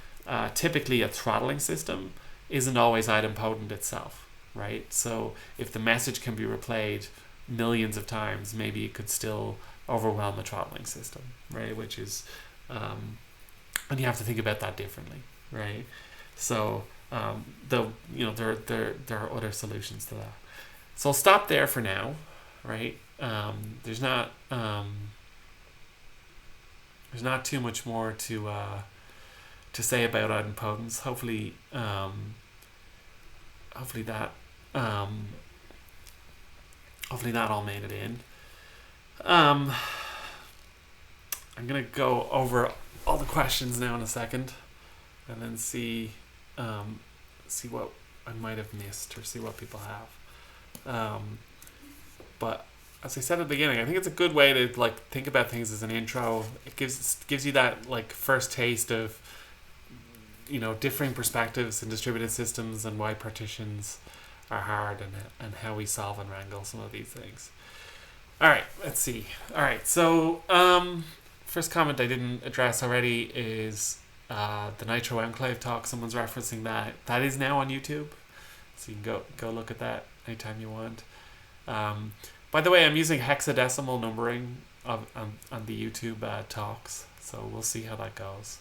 typically a throttling system isn't always idempotent itself, right? So if the message can be replayed millions of times, maybe it could still overwhelm a throttling system, right? Which is, and you have to think about that differently, right? So, there are other solutions to that. So I'll stop there for now, right? There's not too much more to say about idempotence. Hopefully that all made it in. I'm gonna go over all the questions now in a second, and then see what I might have missed, or see what people have. But as I said at the beginning, I think it's a good way to think about things as an intro. It gives you that first taste of differing perspectives in distributed systems, and why partitions are hard, and how we solve and wrangle some of these things. All right, let's see. All right, so first comment I didn't address already is the Nitro Enclave talk. Someone's referencing that. That is now on YouTube, so you can go look at that anytime you want. By the way, I'm using hexadecimal numbering on the YouTube talks, so we'll see how that goes.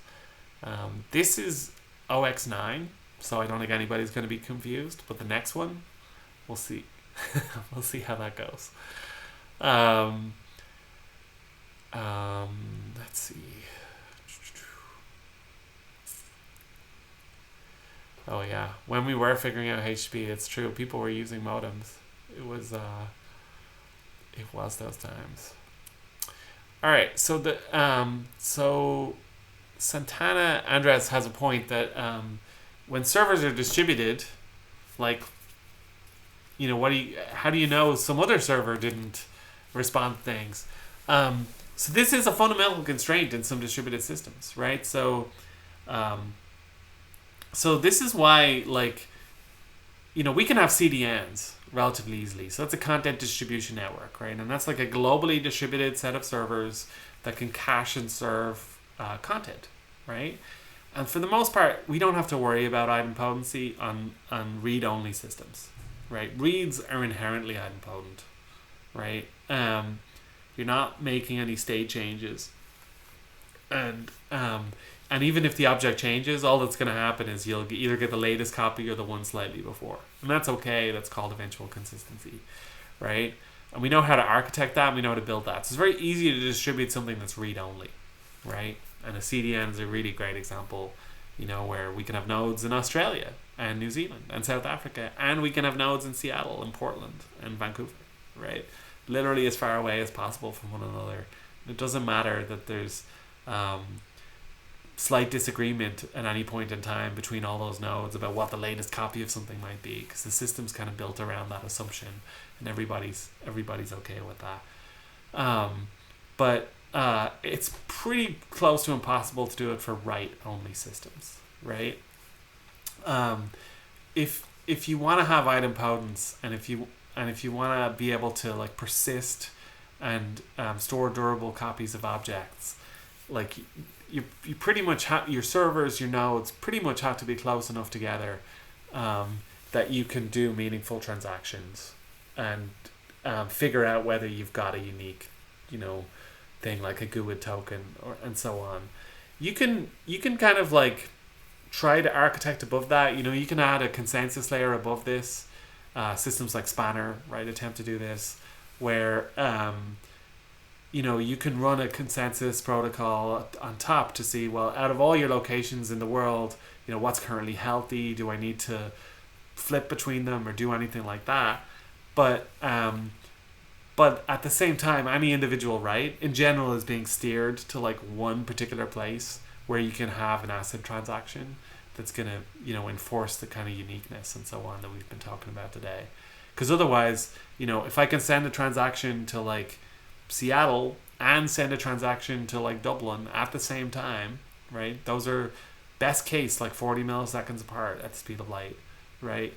This is OX9, so I don't think anybody's going to be confused, but the next one, we'll see. We'll see how that goes. Let's see. Oh yeah, when we were figuring out HTTP, it's true. People were using modems. It was those times. All right, so Santana Andres has a point that when servers are distributed, like, how do you know some other server didn't respond to things? So this is a fundamental constraint in some distributed systems, right? So this is why, like, we can have CDNs relatively easily. So that's a content distribution network, right? And that's like a globally distributed set of servers that can cache and serve content, right? And for the most part, we don't have to worry about idempotency on read-only systems, right? Reads are inherently idempotent, right? You're not making any state changes, and even if the object changes, all that's going to happen is you'll either get the latest copy or the one slightly before, and that's okay. That's called eventual consistency, right? And we know how to architect that, and we know how to build that. So it's very easy to distribute something that's read-only, right? And a CDN is a really great example, where we can have nodes in Australia and New Zealand and South Africa, and we can have nodes in Seattle and Portland and Vancouver, right? Literally as far away as possible from one another. It doesn't matter that there's slight disagreement at any point in time between all those nodes about what the latest copy of something might be, because the system's kind of built around that assumption, and everybody's okay with that. But it's pretty close to impossible to do it for write-only systems, right? If you want to have idempotence, and if you want to be able to, like, persist and store durable copies of objects, like, you pretty much have your servers, your nodes pretty much have to be close enough together that you can do meaningful transactions and figure out whether you've got a unique, thing like a GUID token and so on. You can kind of, like, try to architect above that. You can add a consensus layer above this. Systems like Spanner, right, attempt to do this, where you can run a consensus protocol on top to see, well, out of all your locations in the world, what's currently healthy? Do I need to flip between them or do anything like that? But at the same time, any individual write in general is being steered to, like, one particular place where you can have an ACID transaction that's going to, enforce the kind of uniqueness and so on that we've been talking about today. Because otherwise, if I can send a transaction to, like, Seattle and send a transaction to, like, Dublin at the same time, right? Those are best case, like, 40 milliseconds apart at the speed of light, right?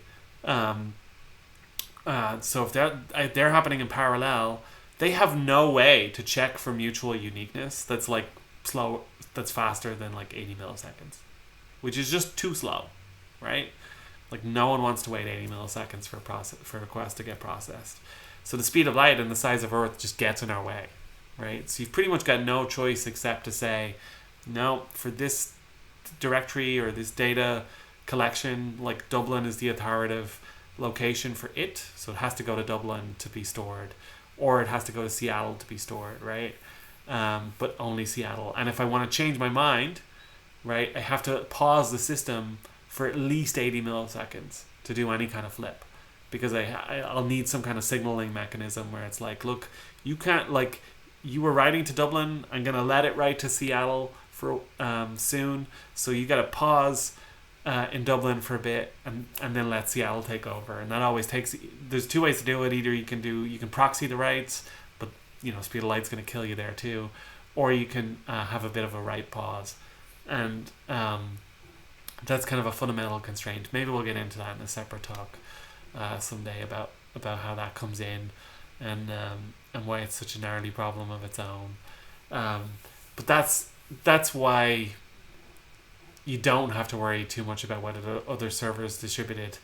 So if they're happening in parallel, they have no way to check for mutual uniqueness that's, like, slow, that's faster than, like, 80 milliseconds, which is just too slow, right? Like, no one wants to wait 80 milliseconds for a request to get processed. So the speed of light and the size of Earth just gets in our way, right? So you've pretty much got no choice except to say, no, for this directory or this data collection, like, Dublin is the authoritative location for it, so it has to go to Dublin to be stored, or it has to go to Seattle to be stored, right? But only Seattle. And if I want to change my mind, right, I have to pause the system for at least 80 milliseconds to do any kind of flip, because I'll need some kind of signaling mechanism where it's like, look, you can't, like, you were writing to Dublin, I'm going to let it write to Seattle for soon, so you got to pause in Dublin for a bit and then let Seattle take over. And that always takes, there's two ways to do it. Either you can proxy the writes, but speed of light's going to kill you there too, or you can have a bit of a write pause, and that's kind of a fundamental constraint. Maybe we'll get into that in a separate talk someday about how that comes in and why it's such a gnarly problem of its own. But that's why you don't have to worry too much about whether the other servers distributed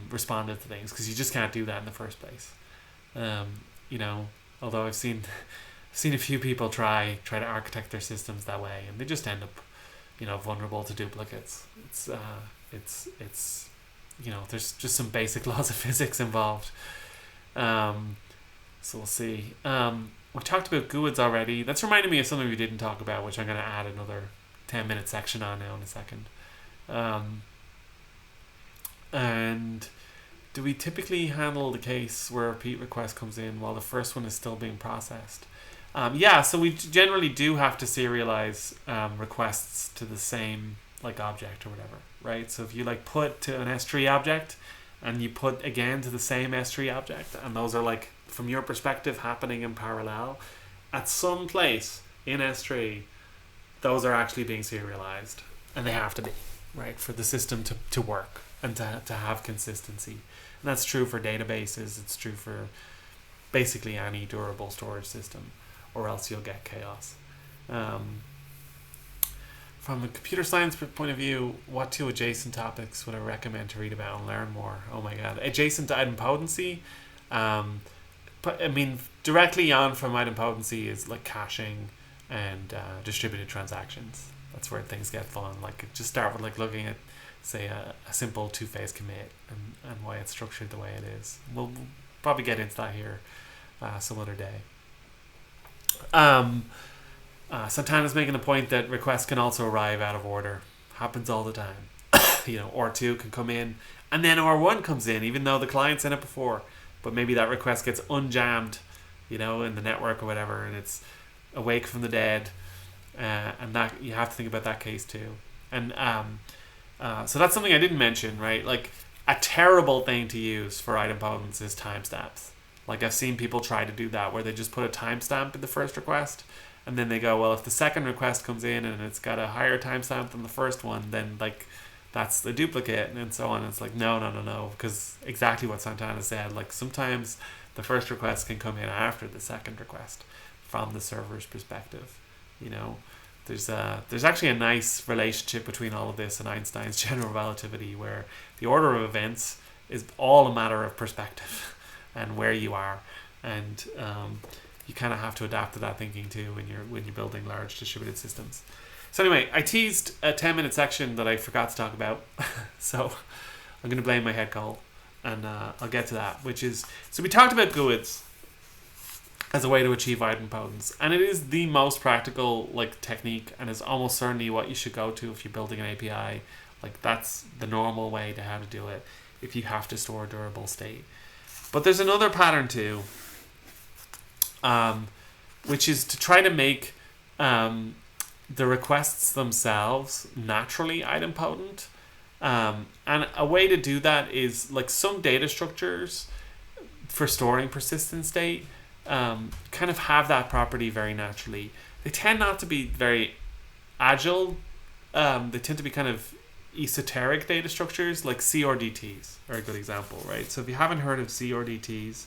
responded to things, because you just can't do that in the first place. You know, although I've seen a few people try to architect their systems that way, and they just end up, you know, vulnerable to duplicates. It's you know, there's just some basic laws of physics involved. So we'll see. We talked about GUIDs already. That's reminded me of something we didn't talk about, which I'm going to add another 10-minute section on now in a second. And do we typically handle the case where a repeat request comes in while the first one is still being processed? Yeah, so we generally do have to serialize requests to the same like object or whatever, right? So if you like put to an S3 object and you put again to the same S3 object, and those are like, from your perspective, happening in parallel, at some place in S3, those are actually being serialized, and they have to be, right, for the system to work and to have consistency. And that's true for databases, it's true for basically any durable storage system, or else you'll get chaos. From a computer science point of view, what two adjacent topics would I recommend to read about and learn more? Oh my god. Adjacent to idempotency, but I mean, directly on from idempotency is like caching and distributed transactions. That's where things get fun. Like, just start with like looking at, say, a simple two-phase commit and why it's structured the way it is. We'll probably get into that here some other day. Santana's making a point that requests can also arrive out of order. Happens all the time. You know, R2 can come in, and then R1 comes in, even though the client's in it before. But maybe that request gets unjammed, you know, in the network or whatever, and it's awake from the dead. And that, you have to think about that case too. And so that's something I didn't mention, right? Like, a terrible thing to use for idempotence is timestamps. Like, I've seen people try to do that, where they just put a timestamp in the first request, and then they go, well, if the second request comes in and it's got a higher timestamp than the first one, then like that's the duplicate, and so on. It's like, no, because exactly what Santana said, like sometimes the first request can come in after the second request from the server's perspective. You know, there's actually a nice relationship between all of this and Einstein's general relativity, where the order of events is all a matter of perspective and where you are, and you kind of have to adapt to that thinking too when you're building large distributed systems. So anyway, I teased a 10-minute section that I forgot to talk about, so I'm going to blame my head cold, and I'll get to that. Which is, so we talked about GUIDs as a way to achieve idempotence, and it is the most practical like technique, and is almost certainly what you should go to if you're building an API. Like, that's the normal way to how to do it if you have to store a durable state. But there's another pattern too, which is to try to make the requests themselves naturally idempotent. And a way to do that is, like, some data structures for storing persistent state kind of have that property very naturally. They tend not to be very agile. They tend to be kind of esoteric data structures, like CRDTs are a good example, right? So if you haven't heard of CRDTs,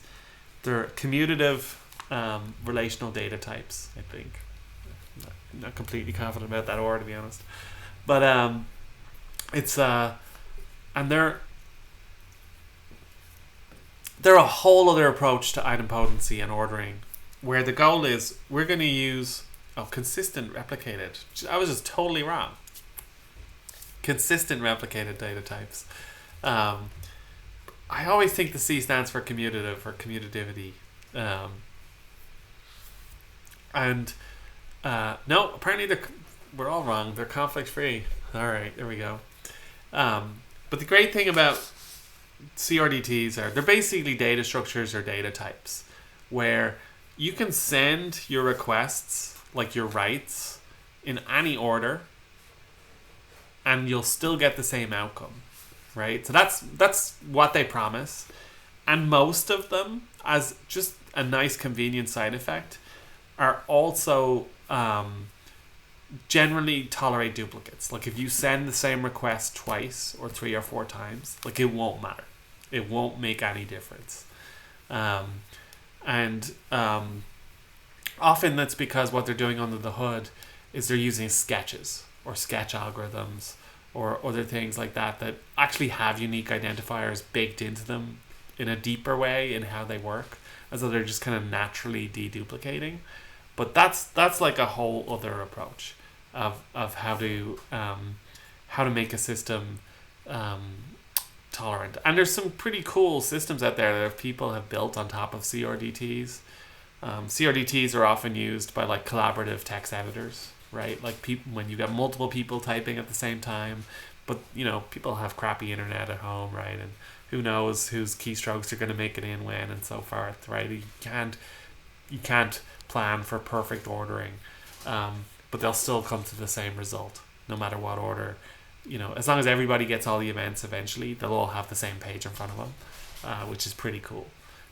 they're commutative relational data types, I think. I'm not completely confident about that order, to be honest. But it's and they're a whole other approach to idempotency and ordering, where the goal is we're going to use consistent replicated. I was just totally wrong. Consistent replicated data types. I always think the C stands for commutative or commutativity. No, apparently we're all wrong. They're conflict free. All right, there we go. But the great thing about CRDTs they're basically data structures or data types, where you can send your requests, like your writes, in any order, and you'll still get the same outcome, right? So that's what they promise. And most of them, as just a nice convenient side effect, are also generally tolerate duplicates. Like, if you send the same request twice or 3 or 4 times, like, it won't matter. It won't make any difference. Often that's because what they're doing under the hood is they're using sketches or sketch algorithms or other things like that that actually have unique identifiers baked into them in a deeper way in how they work, as though they're just kind of naturally deduplicating. But that's like a whole other approach of how to make a system tolerant. And there's some pretty cool systems out there that people have built on top of CRDTs. CRDTs are often used by like collaborative text editors, right? Like people, when you got multiple people typing at the same time, but people have crappy internet at home, right? And who knows whose keystrokes are going to make it in when and so forth, right? You can't plan for perfect ordering, but they'll still come to the same result no matter what order. As long as everybody gets all the events eventually, they'll all have the same page in front of them, which is pretty cool.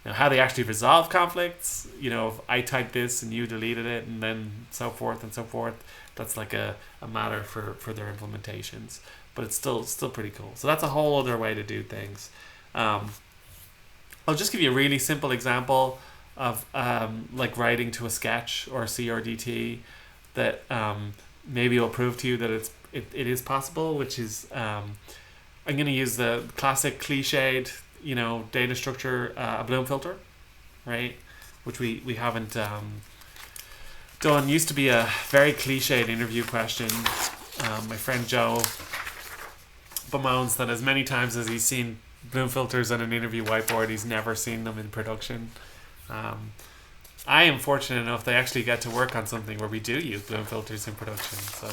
Now, how they actually resolve conflicts, if I typed this and you deleted it and then so forth and so forth, that's like a matter for their implementations. But it's still pretty cool. So that's a whole other way to do things. I'll just give you a really simple example of like writing to a sketch or a CRDT that maybe will prove to you that it is possible, which is I'm going to use the classic cliched data structure, a Bloom filter, right? Which we haven't done. Used to be a very cliched interview question. My friend Joe bemoans that as many times as he's seen Bloom filters on an interview whiteboard, he's never seen them in production. I am fortunate enough they actually get to work on something where we do use Bloom filters in production. So,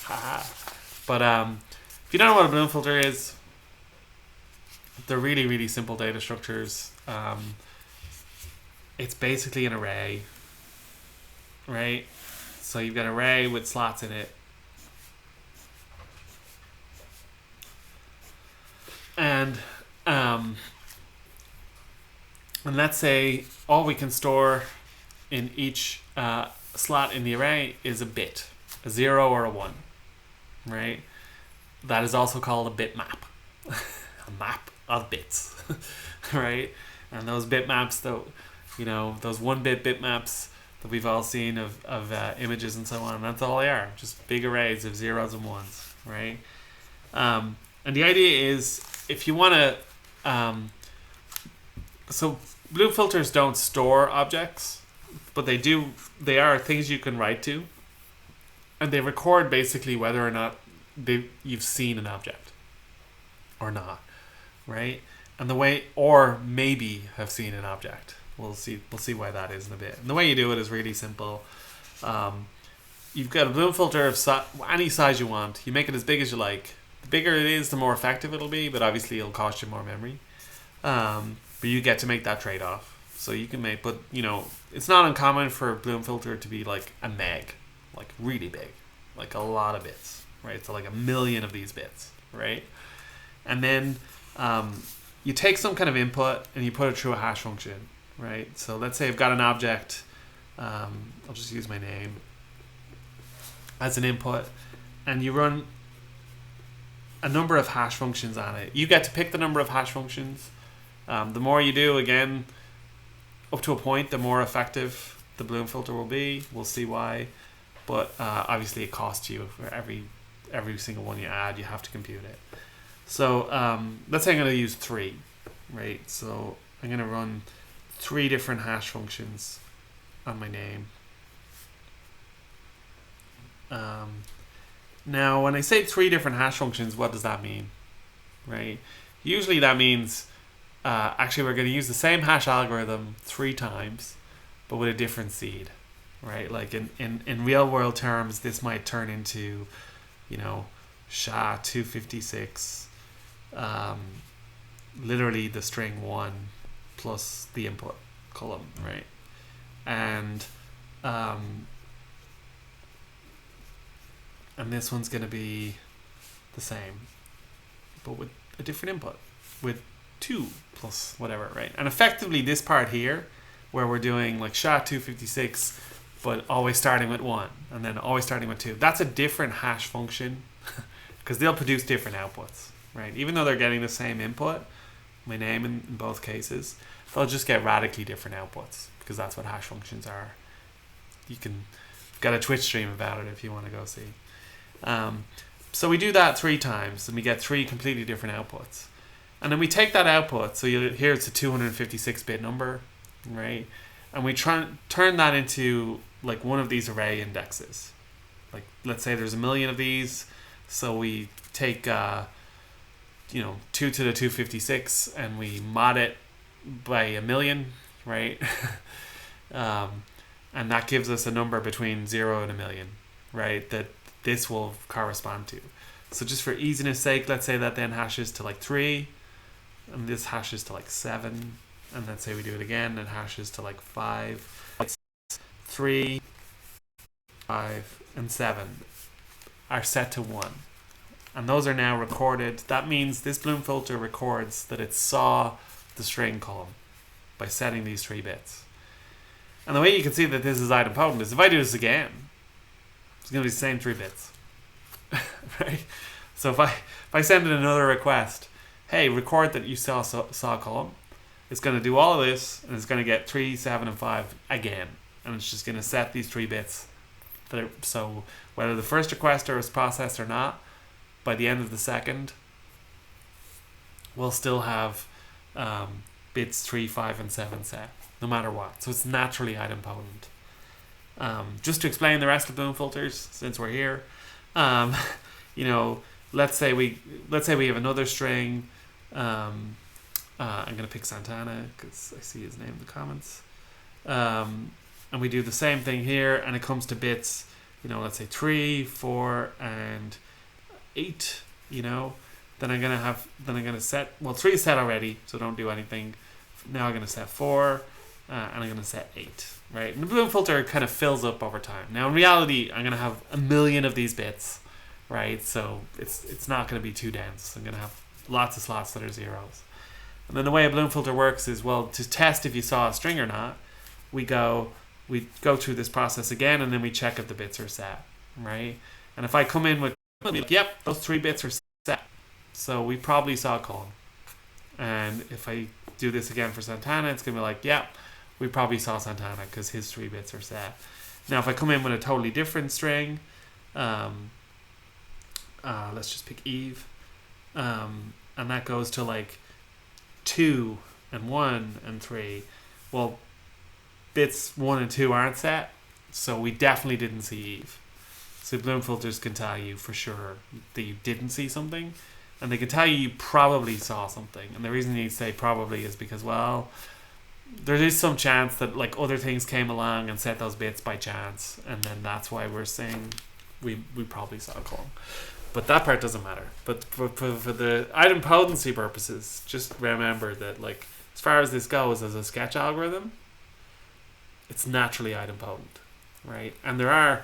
haha. But if you don't know what a Bloom filter is, they're really, really simple data structures. It's basically an array, right? So you've got an array with slots in it. And let's say all we can store in each slot in the array is a bit, a 0 or a 1, right? That is also called a bitmap, a map of bits, right? And those bitmaps, those 1-bit bitmaps that we've all seen of images and so on, that's all they are, just big arrays of zeros and ones, right? And the idea is, if you want to, so Bloom filters don't store objects, but they are things you can write to, and they record basically whether or not you've seen an object or not, right? And or maybe have seen an object. We'll see why that is in a bit. And the way you do it is really simple. You've got a Bloom filter of any size you want. You make it as big as you like. The bigger it is, the more effective it'll be, but obviously it'll cost you more memory. But you get to make that trade-off. So you can but it's not uncommon for a Bloom filter to be like a meg, like really big, like a lot of bits, right? So like 1 million of these bits, right? And then you take some kind of input and you put it through a hash function, right? So let's say I've got an object. I'll just use my name as an input, and you run a number of hash functions on it. You get to pick the number of hash functions. The more you do, again, up to a point, the more effective the Bloom filter will be. We'll see why. But obviously it costs you for every single one you add, you have to compute it. So let's say I'm going to use 3, right? So I'm going to run 3 different hash functions on my name. Now, when I say 3 different hash functions, what does that mean, right? Usually that means actually we're going to use the same hash algorithm 3 times, but with a different seed, right? Like in real world terms, this might turn into, SHA-256, literally the string 1 plus the input column, right? And this one's going to be the same, but with a different input, with 2 plus whatever, right? And effectively this part here, where we're doing like SHA-256, but always starting with 1, and then always starting with 2, that's a different hash function, because they'll produce different outputs, right? Even though they're getting the same input, my name in both cases, they'll just get radically different outputs, because that's what hash functions are. you can get a Twitch stream about it if you want to go see. So we do that 3 times, and we get 3 completely different outputs. And then we take that output, so here it's a 256-bit number, right? And we try and turn that into like one of these array indexes. Like, let's say there's 1 million of these, so we take 2 to the 256 and we mod it by 1 million, right? And that gives us a number between 0 and 1 million, right? That this will correspond to. So just for easiness sake, let's say that then hashes to like 3, and this hashes to like 7, and let's say we do it again, and hashes to like 5, 3, 5, and 7 are set to 1. And those are now recorded. That means this Bloom filter records that it saw the string column by setting these 3 bits. And the way you can see that this is idempotent is if I do this again, it's going to be the same 3 bits. Right? So if I send in another request, hey, record that you saw a column, it's going to do all of this, and it's going to get 3, 7, and 5 again. And it's just going to set these 3 bits. So whether the first requester is processed or not, by the end of the second, we'll still have bits 3, 5, and 7 set, no matter what. So it's naturally idempotent. Just to explain the rest of Bloom filters, since we're here, let's say we have another string. I'm going to pick Santana because I see his name in the comments. And we do the same thing here, and it comes to bits, let's say 3, 4, and 8. Then I'm gonna set, 3 is set already, so don't do anything. Now I'm gonna set 4, and I'm gonna set 8, right? And the Bloom filter kind of fills up over time. Now in reality, I'm gonna have 1 million of these bits, right? So it's not gonna be too dense. I'm gonna have lots of slots that are zeros. And then the way a Bloom filter works is, to test if you saw a string or not, we go through this process again, and then we check if the bits are set, right? And if I come in with, yep, those 3 bits are set, so we probably saw a column. And if I do this again for Santana, it's going to be like, yep, we probably saw Santana because his 3 bits are set. Now if I come in with a totally different string, let's just pick Eve, and that goes to like 2 and 1 and 3, well, bits 1 and 2 aren't set, so we definitely didn't see Eve. So Bloom filters can tell you for sure that you didn't see something, and they can tell you probably saw something. And the reason you say probably is because, there is some chance that like other things came along and set those bits by chance, and then that's why we're saying we probably saw a column. But that part doesn't matter. But for the idempotency purposes, just remember that, like, as far as this goes as a sketch algorithm, it's naturally idempotent, right? And there are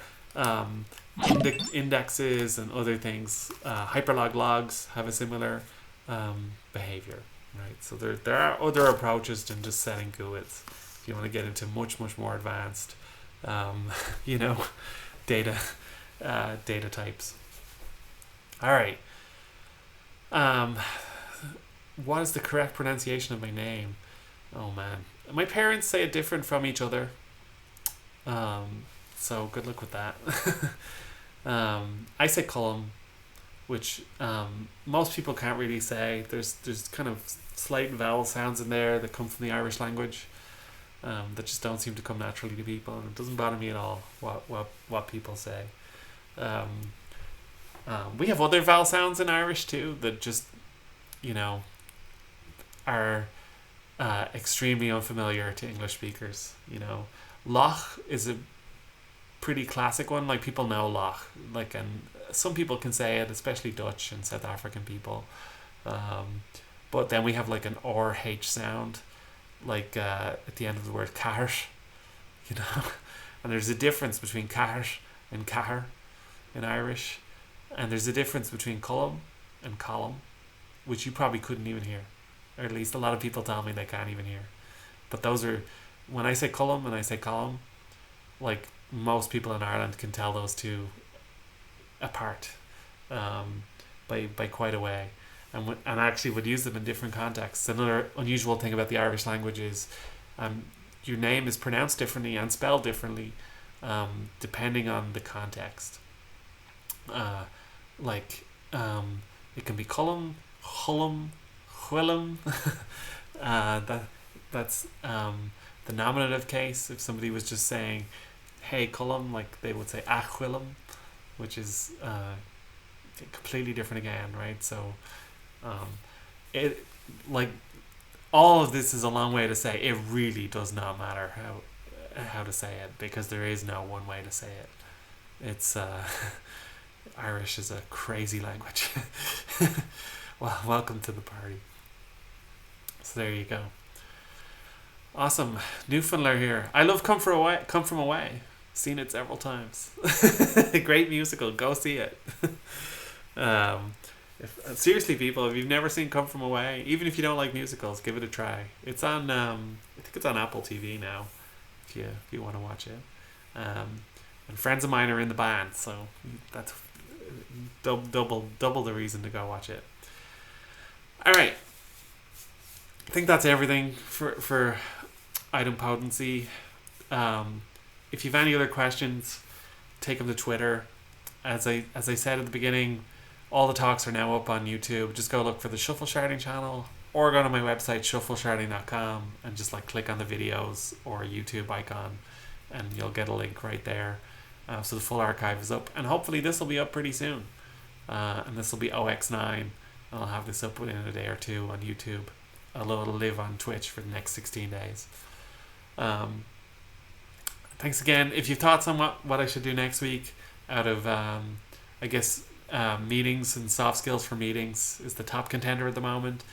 indexes and other things. Hyperlog logs have a similar behavior, right? So there are other approaches than just setting GUIDs. If you want to get into much more advanced, data types. All right. What is the correct pronunciation of my name? Oh man, my parents say it different from each other. So good luck with that. I say Cullum, which most people can't really say. There's kind of slight vowel sounds in there that come from the Irish language that just don't seem to come naturally to people, and it doesn't bother me at all what people say. We have other vowel sounds in Irish too that just, are extremely unfamiliar to English speakers. Loch is a pretty classic one. Like, people know Loch, and some people can say it, especially Dutch and South African people. But then we have like an RH sound, at the end of the word cart, and there's a difference between cart and car in Irish, and there's a difference between Cullum and column, which you probably couldn't even hear, or at least a lot of people tell me they can't even hear. But those are, when I say Cullum and I say column, like, most people in Ireland can tell those two apart by quite a way, and actually would use them in different contexts. Another unusual thing about the Irish language is your name is pronounced differently and spelled differently depending on the context. Like it can be column, hullum, whillum. That's the nominative case. If somebody was just saying, "Hey, Cullum," like they would say "Ach, Willum," which is completely different again, right? So, it like all of this is a long way to say it really does not matter how to say it, because there is no one way to say it. It's Irish is a crazy language. Well, welcome to the party. So there you go. Awesome. Newfoundland here. I love Come From Away. Seen it several times. Great musical. Go see it. Seriously, people, if you've never seen Come From Away, even if you don't like musicals, give it a try. It's on I think it's on Apple TV now, if you want to watch it. And friends of mine are in the band, so that's double the reason to go watch it. All right. I think that's everything for Idempotency. If you've any other questions, take them to Twitter. As I said at the beginning, all the talks are now up on YouTube. Just go look for the Shuffle Sharding channel, or go to my website shufflesharding.com and just click on the videos or YouTube icon, and you'll get a link right there. So the full archive is up, and hopefully this will be up pretty soon. And this will be OX9. I'll have this up within a day or two on YouTube, although it'll live on Twitch for the next 16 days. Thanks again. If you've thoughts on what I should do next week, out of meetings and soft skills for meetings is the top contender at the moment.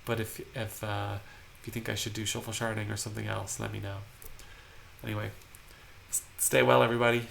But if you think I should do shuffle sharding or something else, let me know. Anyway, stay well, everybody.